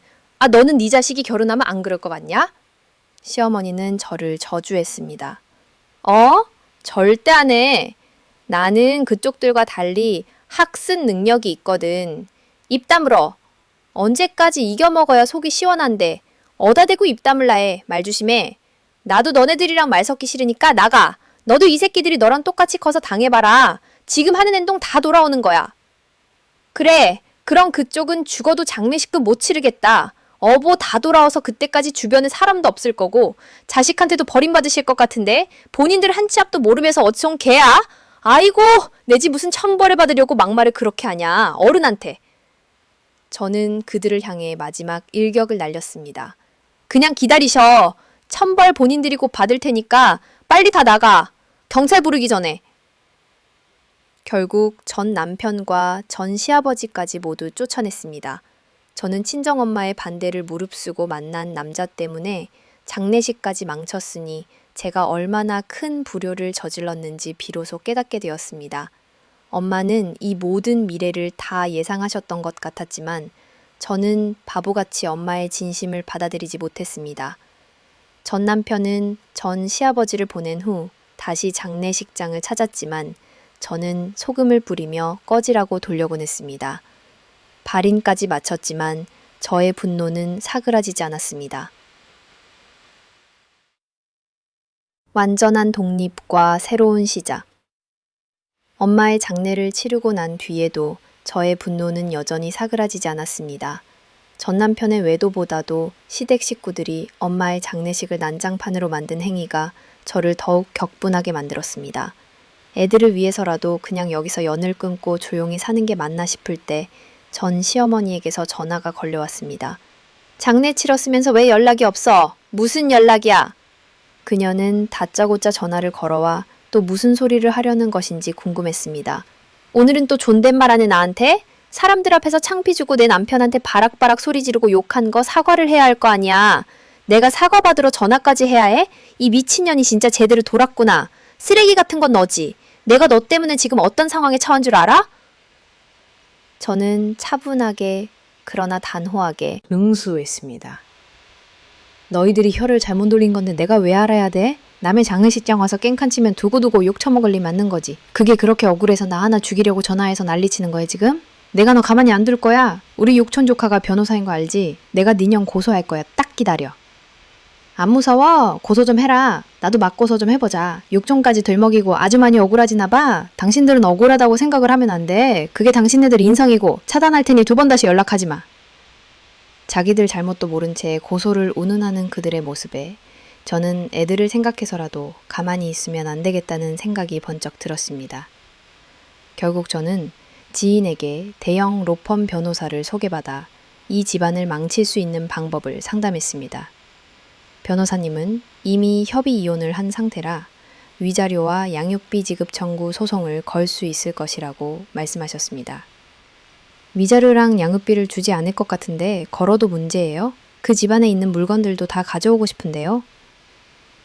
너는 네 자식이 결혼하면 안 그럴 거 같냐? 시어머니는 저를 저주했습니다. 절대 안 해. 나는 그쪽들과 달리 학습 능력이 있거든. 입 다물어. 언제까지 이겨먹어야 속이 시원한데 어디다 대고 입 다물라 해. 말 조심해. 나도 너네들이랑 말 섞기 싫으니까 나가. 너도 이 새끼들이 너랑 똑같이 커서 당해봐라. 지금 하는 행동 다 돌아오는 거야. 그래. 그럼 그쪽은 죽어도 장례식도 못 치르겠다. 어보 다 돌아와서 그때까지 주변에 사람도 없을 거고 자식한테도 버림받으실 것 같은데 본인들 한 치 앞도 모르면서 어디서 온 개야? 아이고 내 집 무슨 천벌을 받으려고 막말을 그렇게 하냐 어른한테. 저는 그들을 향해 마지막 일격을 날렸습니다. 그냥 기다리셔. 천벌 본인들이 곧 받을 테니까 빨리 다 나가. 경찰 부르기 전에. 결국 전 남편과 전 시아버지까지 모두 쫓아냈습니다. 저는 친정엄마의 반대를 무릅쓰고 만난 남자 때문에 장례식까지 망쳤으니 제가 얼마나 큰 불효를 저질렀는지 비로소 깨닫게 되었습니다. 엄마는 이 모든 미래를 다 예상하셨던 것 같았지만 저는 바보같이 엄마의 진심을 받아들이지 못했습니다. 전 남편은 전 시아버지를 보낸 후 다시 장례식장을 찾았지만 저는 소금을 뿌리며 꺼지라고 돌려보냈습니다. 발인까지 마쳤지만 저의 분노는 사그라지지 않았습니다. 완전한 독립과 새로운 시작. 엄마의 장례를 치르고 난 뒤에도 저의 분노는 여전히 사그라지지 않았습니다. 전 남편의 외도보다도 시댁 식구들이 엄마의 장례식을 난장판으로 만든 행위가 저를 더욱 격분하게 만들었습니다. 애들을 위해서라도 그냥 여기서 연을 끊고 조용히 사는 게 맞나 싶을 때 전 시어머니에게서 전화가 걸려왔습니다. 장례 치렀으면서 왜 연락이 없어? 무슨 연락이야? 그녀는 다짜고짜 전화를 걸어와 또 무슨 소리를 하려는 것인지 궁금했습니다. 오늘은 또 존댓말하네 나한테? 사람들 앞에서 창피 주고 내 남편한테 바락바락 소리 지르고 욕한 거 사과를 해야 할 거 아니야. 내가 사과받으러 전화까지 해야 해? 이 미친년이 진짜 제대로 돌았구나. 쓰레기 같은 건 너지. 내가 너 때문에 지금 어떤 상황에 처한 줄 알아? 저는 차분하게 그러나 단호하게 응수했습니다. 너희들이 혀를 잘못 돌린 건데 내가 왜 알아야 돼? 남의 장례식장 와서 깽판 치면 두고두고 욕 처먹을 리 맞는 거지. 그게 그렇게 억울해서 나 하나 죽이려고 전화해서 난리치는 거야 지금? 내가 너 가만히 안 둘 거야. 우리 육촌 조카가 변호사인 거 알지? 내가 니년 고소할 거야. 딱 기다려. 안 무서워. 고소 좀 해라. 나도 맞고소 좀 해보자. 욕정까지 들먹이고 아주 많이 억울하지나 봐. 당신들은 억울하다고 생각을 하면 안 돼. 그게 당신네들 인성이고 차단할 테니 2번 다시 연락하지 마. 자기들 잘못도 모른 채 고소를 운운하는 그들의 모습에 저는 애들을 생각해서라도 가만히 있으면 안 되겠다는 생각이 번쩍 들었습니다. 결국 저는 지인에게 대형 로펌 변호사를 소개받아 이 집안을 망칠 수 있는 방법을 상담했습니다. 변호사님은 이미 협의 이혼을 한 상태라 위자료와 양육비 지급 청구 소송을 걸 수 있을 것이라고 말씀하셨습니다. 위자료랑 양육비를 주지 않을 것 같은데 걸어도 문제예요? 그 집안에 있는 물건들도 다 가져오고 싶은데요?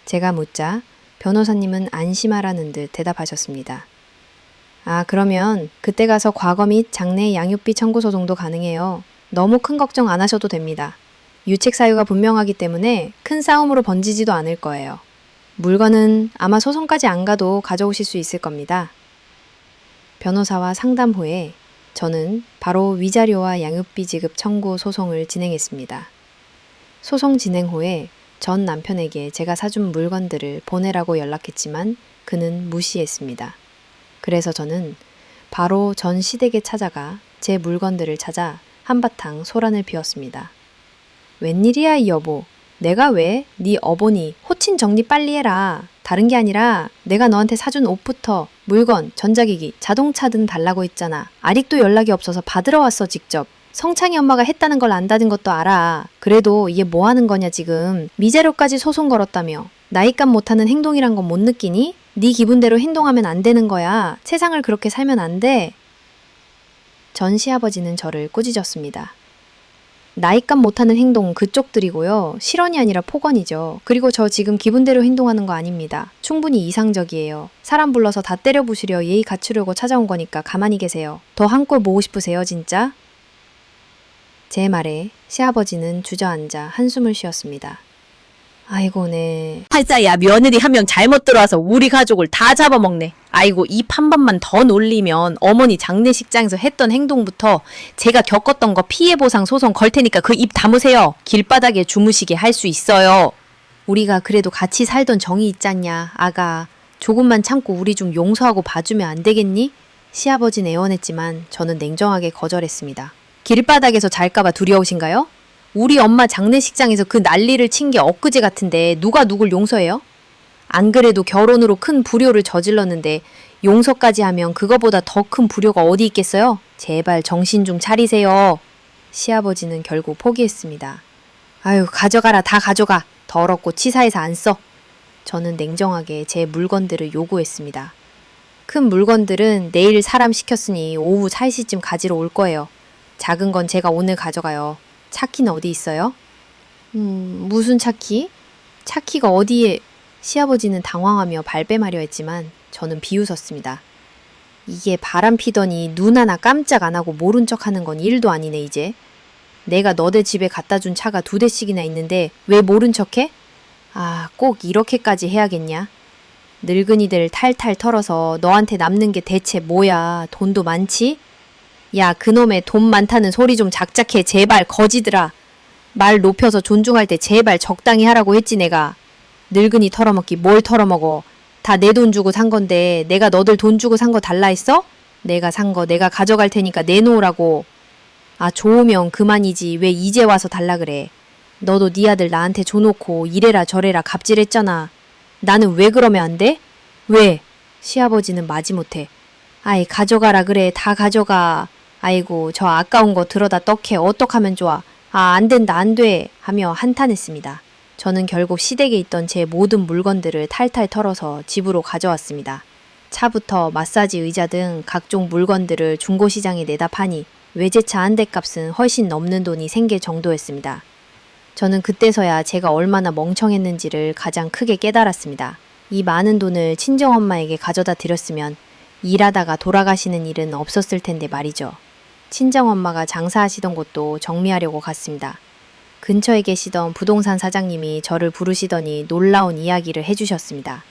제가 묻자 변호사님은 안심하라는 듯 대답하셨습니다. 아, 그러면 그때 가서 과거 및 장래 양육비 청구 소송도 가능해요. 너무 큰 걱정 안 하셔도 됩니다. 유책 사유가 분명하기 때문에 큰 싸움으로 번지지도 않을 거예요. 물건은 아마 소송까지 안 가도 가져오실 수 있을 겁니다. 변호사와 상담 후에 저는 바로 위자료와 양육비 지급 청구 소송을 진행했습니다. 소송 진행 후에 전 남편에게 제가 사준 물건들을 보내라고 연락했지만 그는 무시했습니다. 그래서 저는 바로 전 시댁에 찾아가 제 물건들을 찾아 한바탕 소란을 피웠습니다. 웬일이야 이 여보. 내가 왜? 네 어보니 호칭 정리 빨리 해라. 다른 게 아니라 내가 너한테 사준 옷부터 물건, 전자기기, 자동차 등 달라고 했잖아. 아직도 연락이 없어서 받으러 왔어 직접. 성창이 엄마가 했다는 걸 안다는 것도 알아. 그래도 이게 뭐 하는 거냐 지금. 미자료까지 소송 걸었다며. 나이값 못하는 행동이란 건 못 느끼니? 네 기분대로 행동하면 안 되는 거야. 세상을 그렇게 살면 안 돼. 전 시아버지는 저를 꾸짖었습니다. 나이값 못하는 행동 그쪽들이고요. 실언이 아니라 폭언이죠. 그리고 저 지금 기분대로 행동하는 거 아닙니다. 충분히 이상적이에요. 사람 불러서 다 때려 부수려 예의 갖추려고 찾아온 거니까 가만히 계세요. 더 한 꼴 보고 싶으세요 진짜? 제 말에 시아버지는 주저앉아 한숨을 쉬었습니다. 아이고 네. 팔자야 며느리 한 명 잘못 들어와서 우리 가족을 다 잡아먹네. 아이고 입 한 번만 더 놀리면 어머니 장례식장에서 했던 행동부터 제가 겪었던 거 피해보상 소송 걸 테니까 그 입 다무세요. 길바닥에 주무시게 할 수 있어요. 우리가 그래도 같이 살던 정이 있잖냐 아가. 조금만 참고 우리 좀 용서하고 봐주면 안 되겠니? 시아버지는 애원했지만 저는 냉정하게 거절했습니다. 길바닥에서 잘까봐 두려우신가요? 우리 엄마 장례식장에서 그 난리를 친 게 엊그제 같은데 누가 누굴 용서해요? 안 그래도 결혼으로 큰 불효를 저질렀는데 용서까지 하면 그거보다 더 큰 불효가 어디 있겠어요? 제발 정신 좀 차리세요. 시아버지는 결국 포기했습니다. 아유 가져가라 다 가져가. 더럽고 치사해서 안 써. 저는 냉정하게 제 물건들을 요구했습니다. 큰 물건들은 내일 사람 시켰으니 오후 4시쯤 가지러 올 거예요. 작은 건 제가 오늘 가져가요. 차키는 어디 있어요? 무슨 차키? 차키가 어디에? 시아버지는 당황하며 발뺌하려 했지만 저는 비웃었습니다. 이게 바람 피더니 눈 하나 깜짝 안 하고 모른 척 하는 건 일도 아니네 이제. 내가 너네 집에 갖다 준 차가 2대씩이나 있는데 왜 모른 척해? 아, 꼭 이렇게까지 해야겠냐? 늙은이들 탈탈 털어서 너한테 남는 게 대체 뭐야? 돈도 많지? 야, 그놈의 돈 많다는 소리 좀 작작해. 제발 거지들아. 말 높여서 존중할 때 제발 적당히 하라고 했지 내가. 늙은이 털어먹기 뭘 털어먹어. 다 내 돈 주고 산 건데 내가 너들 돈 주고 산 거 달라 했어? 내가 산 거 내가 가져갈 테니까 내놓으라고. 아, 좋으면 그만이지 왜 이제 와서 달라 그래. 너도 네 아들 나한테 줘놓고 이래라 저래라 갑질했잖아. 나는 왜 그러면 안 돼? 왜? 시아버지는 마지못해. 아이, 가져가라 그래. 다 가져가. 아이고, 저 아까운 거 들어다 떡해. 어떡하면 좋아. 아, 안 된다, 안 돼. 하며 한탄했습니다. 저는 결국 시댁에 있던 제 모든 물건들을 탈탈 털어서 집으로 가져왔습니다. 차부터 마사지 의자 등 각종 물건들을 중고시장에 내다 파니 외제차 한 대 값은 훨씬 넘는 돈이 생길 정도였습니다. 저는 그때서야 제가 얼마나 멍청했는지를 가장 크게 깨달았습니다. 이 많은 돈을 친정엄마에게 가져다 드렸으면 일하다가 돌아가시는 일은 없었을 텐데 말이죠. 친정엄마가 장사하시던 곳도 정리하려고 갔습니다. 근처에 계시던 부동산 사장님이 저를 부르시더니 놀라운 이야기를 해주셨습니다.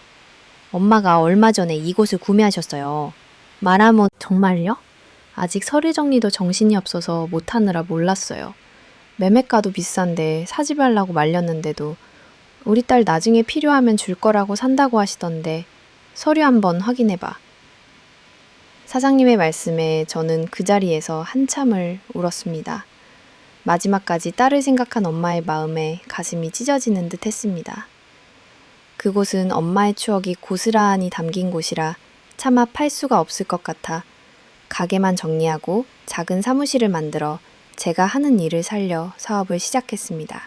엄마가 얼마 전에 이곳을 구매하셨어요. 말하면 정말요? 아직 서류 정리도 정신이 없어서 못하느라 몰랐어요. 매매가도 비싼데 사지 말라고 말렸는데도 우리 딸 나중에 필요하면 줄 거라고 산다고 하시던데 서류 한번 확인해봐. 사장님의 말씀에 저는 그 자리에서 한참을 울었습니다. 마지막까지 딸을 생각한 엄마의 마음에 가슴이 찢어지는 듯 했습니다. 그곳은 엄마의 추억이 고스란히 담긴 곳이라 차마 팔 수가 없을 것 같아 가게만 정리하고 작은 사무실을 만들어 제가 하는 일을 살려 사업을 시작했습니다.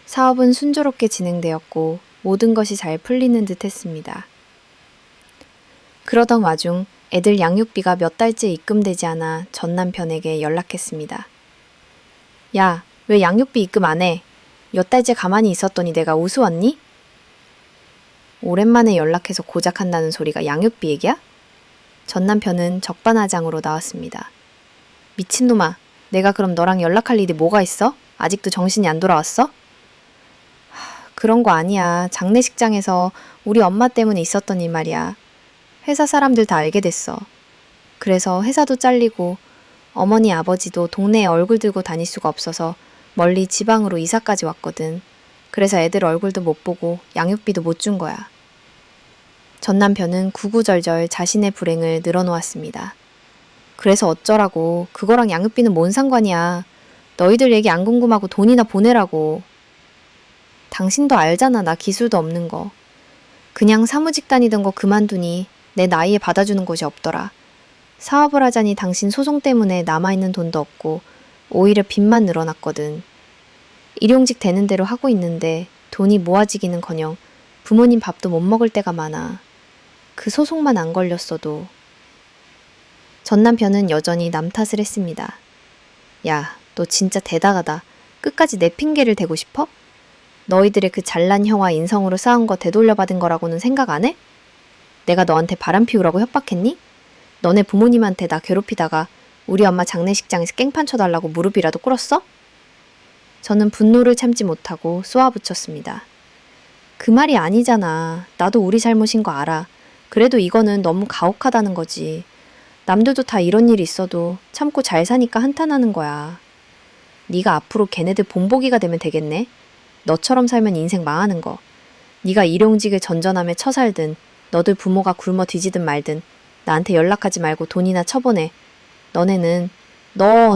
사업은 순조롭게 진행되었고 모든 것이 잘 풀리는 듯 했습니다. 그러던 와중 애들 양육비가 몇 달째 입금되지 않아 전 남편에게 연락했습니다. 야, 왜 양육비 입금 안 해? 몇 달째 가만히 있었더니 내가 우스웠니? 오랜만에 연락해서 고작한다는 소리가 양육비 얘기야? 전 남편은 적반하장으로 나왔습니다. 미친놈아, 내가 그럼 너랑 연락할 일이 뭐가 있어? 아직도 정신이 안 돌아왔어? 그런 거 아니야. 장례식장에서 우리 엄마 때문에 있었던 일 말이야. 회사 사람들 다 알게 됐어. 그래서 회사도 잘리고 어머니 아버지도 동네에 얼굴 들고 다닐 수가 없어서 멀리 지방으로 이사까지 왔거든. 그래서 애들 얼굴도 못 보고 양육비도 못 준 거야. 전 남편은 구구절절 자신의 불행을 늘어놓았습니다. 그래서 어쩌라고. 그거랑 양육비는 뭔 상관이야. 너희들 얘기 안 궁금하고 돈이나 보내라고. 당신도 알잖아. 나 기술도 없는 거. 그냥 사무직 다니던 거 그만두니 내 나이에 받아주는 곳이 없더라. 사업을 하자니 당신 소송 때문에 남아있는 돈도 없고 오히려 빚만 늘어났거든. 일용직 되는 대로 하고 있는데 돈이 모아지기는커녕 부모님 밥도 못 먹을 때가 많아. 그 소송만 안 걸렸어도. 전 남편은 여전히 남 탓을 했습니다. 야, 너 진짜 대단하다. 끝까지 내 핑계를 대고 싶어? 너희들의 그 잘난 혀와 인성으로 쌓은 거 되돌려받은 거라고는 생각 안 해? 내가 너한테 바람 피우라고 협박했니? 너네 부모님한테 나 괴롭히다가 우리 엄마 장례식장에서 깽판 쳐달라고 무릎이라도 꿇었어? 저는 분노를 참지 못하고 쏘아붙였습니다. 그 말이 아니잖아. 나도 우리 잘못인 거 알아. 그래도 이거는 너무 가혹하다는 거지. 남들도 다 이런 일이 있어도 참고 잘 사니까 한탄하는 거야. 네가 앞으로 걔네들 본보기가 되면 되겠네. 너처럼 살면 인생 망하는 거. 네가 일용직을 전전함에 처살든 너들 부모가 굶어 뒤지든 말든 나한테 연락하지 말고 돈이나 쳐보내. 너네는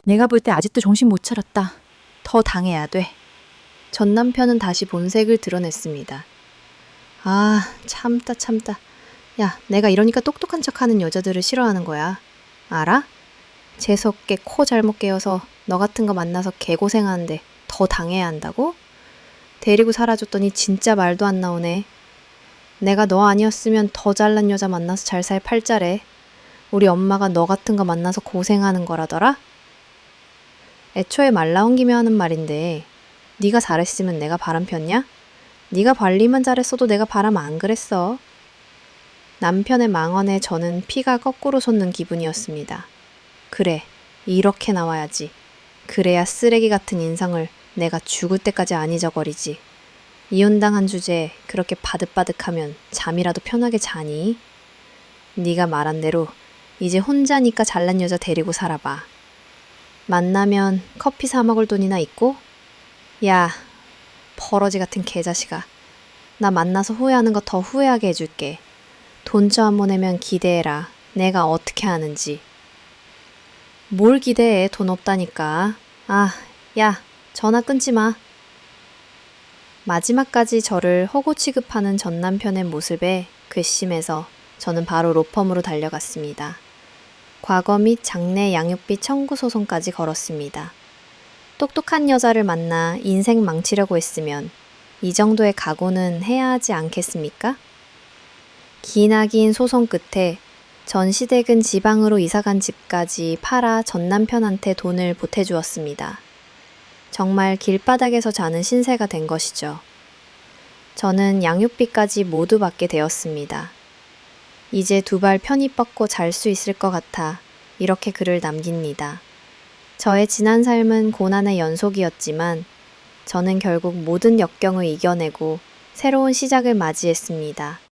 내가 볼 때 아직도 정신 못 차렸다. 더 당해야 돼. 전 남편은 다시 본색을 드러냈습니다. 아, 참다. 야, 내가 이러니까 똑똑한 척하는 여자들을 싫어하는 거야. 알아? 재수없게 코 잘못 깨어서 너 같은 거 만나서 개고생하는데 더 당해야 한다고? 데리고 살아줬더니 진짜 말도 안 나오네. 내가 너 아니었으면 더 잘난 여자 만나서 잘 살 팔자래. 우리 엄마가 너 같은 거 만나서 고생하는 거라더라? 애초에 말 나온 김에 하는 말인데 네가 잘했으면 내가 바람 폈냐? 네가 관리만 잘했어도 내가 바람 안 그랬어. 남편의 망언에 저는 피가 거꾸로 솟는 기분이었습니다. 그래, 이렇게 나와야지. 그래야 쓰레기 같은 인성을 내가 죽을 때까지 안 잊어버리지. 이혼당한 주제에 그렇게 바득바득하면 잠이라도 편하게 자니? 네가 말한 대로 이제 혼자니까 잘난 여자 데리고 살아봐. 만나면 커피 사 먹을 돈이나 있고? 야, 버러지 같은 개자식아. 나 만나서 후회하는 거 더 후회하게 해줄게. 돈 좀 안 보내면 기대해라. 내가 어떻게 하는지. 뭘 기대해? 돈 없다니까. 아, 야, 전화 끊지 마. 마지막까지 저를 허구 취급하는 전 남편의 모습에 괘씸해서 저는 바로 로펌으로 달려갔습니다. 과거 및 장래 양육비 청구 소송까지 걸었습니다. 똑똑한 여자를 만나 인생 망치려고 했으면 이 정도의 각오는 해야 하지 않겠습니까? 기나긴 소송 끝에 전 시댁은 지방으로 이사간 집까지 팔아 전 남편한테 돈을 보태주었습니다. 정말 길바닥에서 자는 신세가 된 것이죠. 저는 양육비까지 모두 받게 되었습니다. 이제 두 발 편히 뻗고 잘 수 있을 것 같아 이렇게 글을 남깁니다. 저의 지난 삶은 고난의 연속이었지만 저는 결국 모든 역경을 이겨내고 새로운 시작을 맞이했습니다.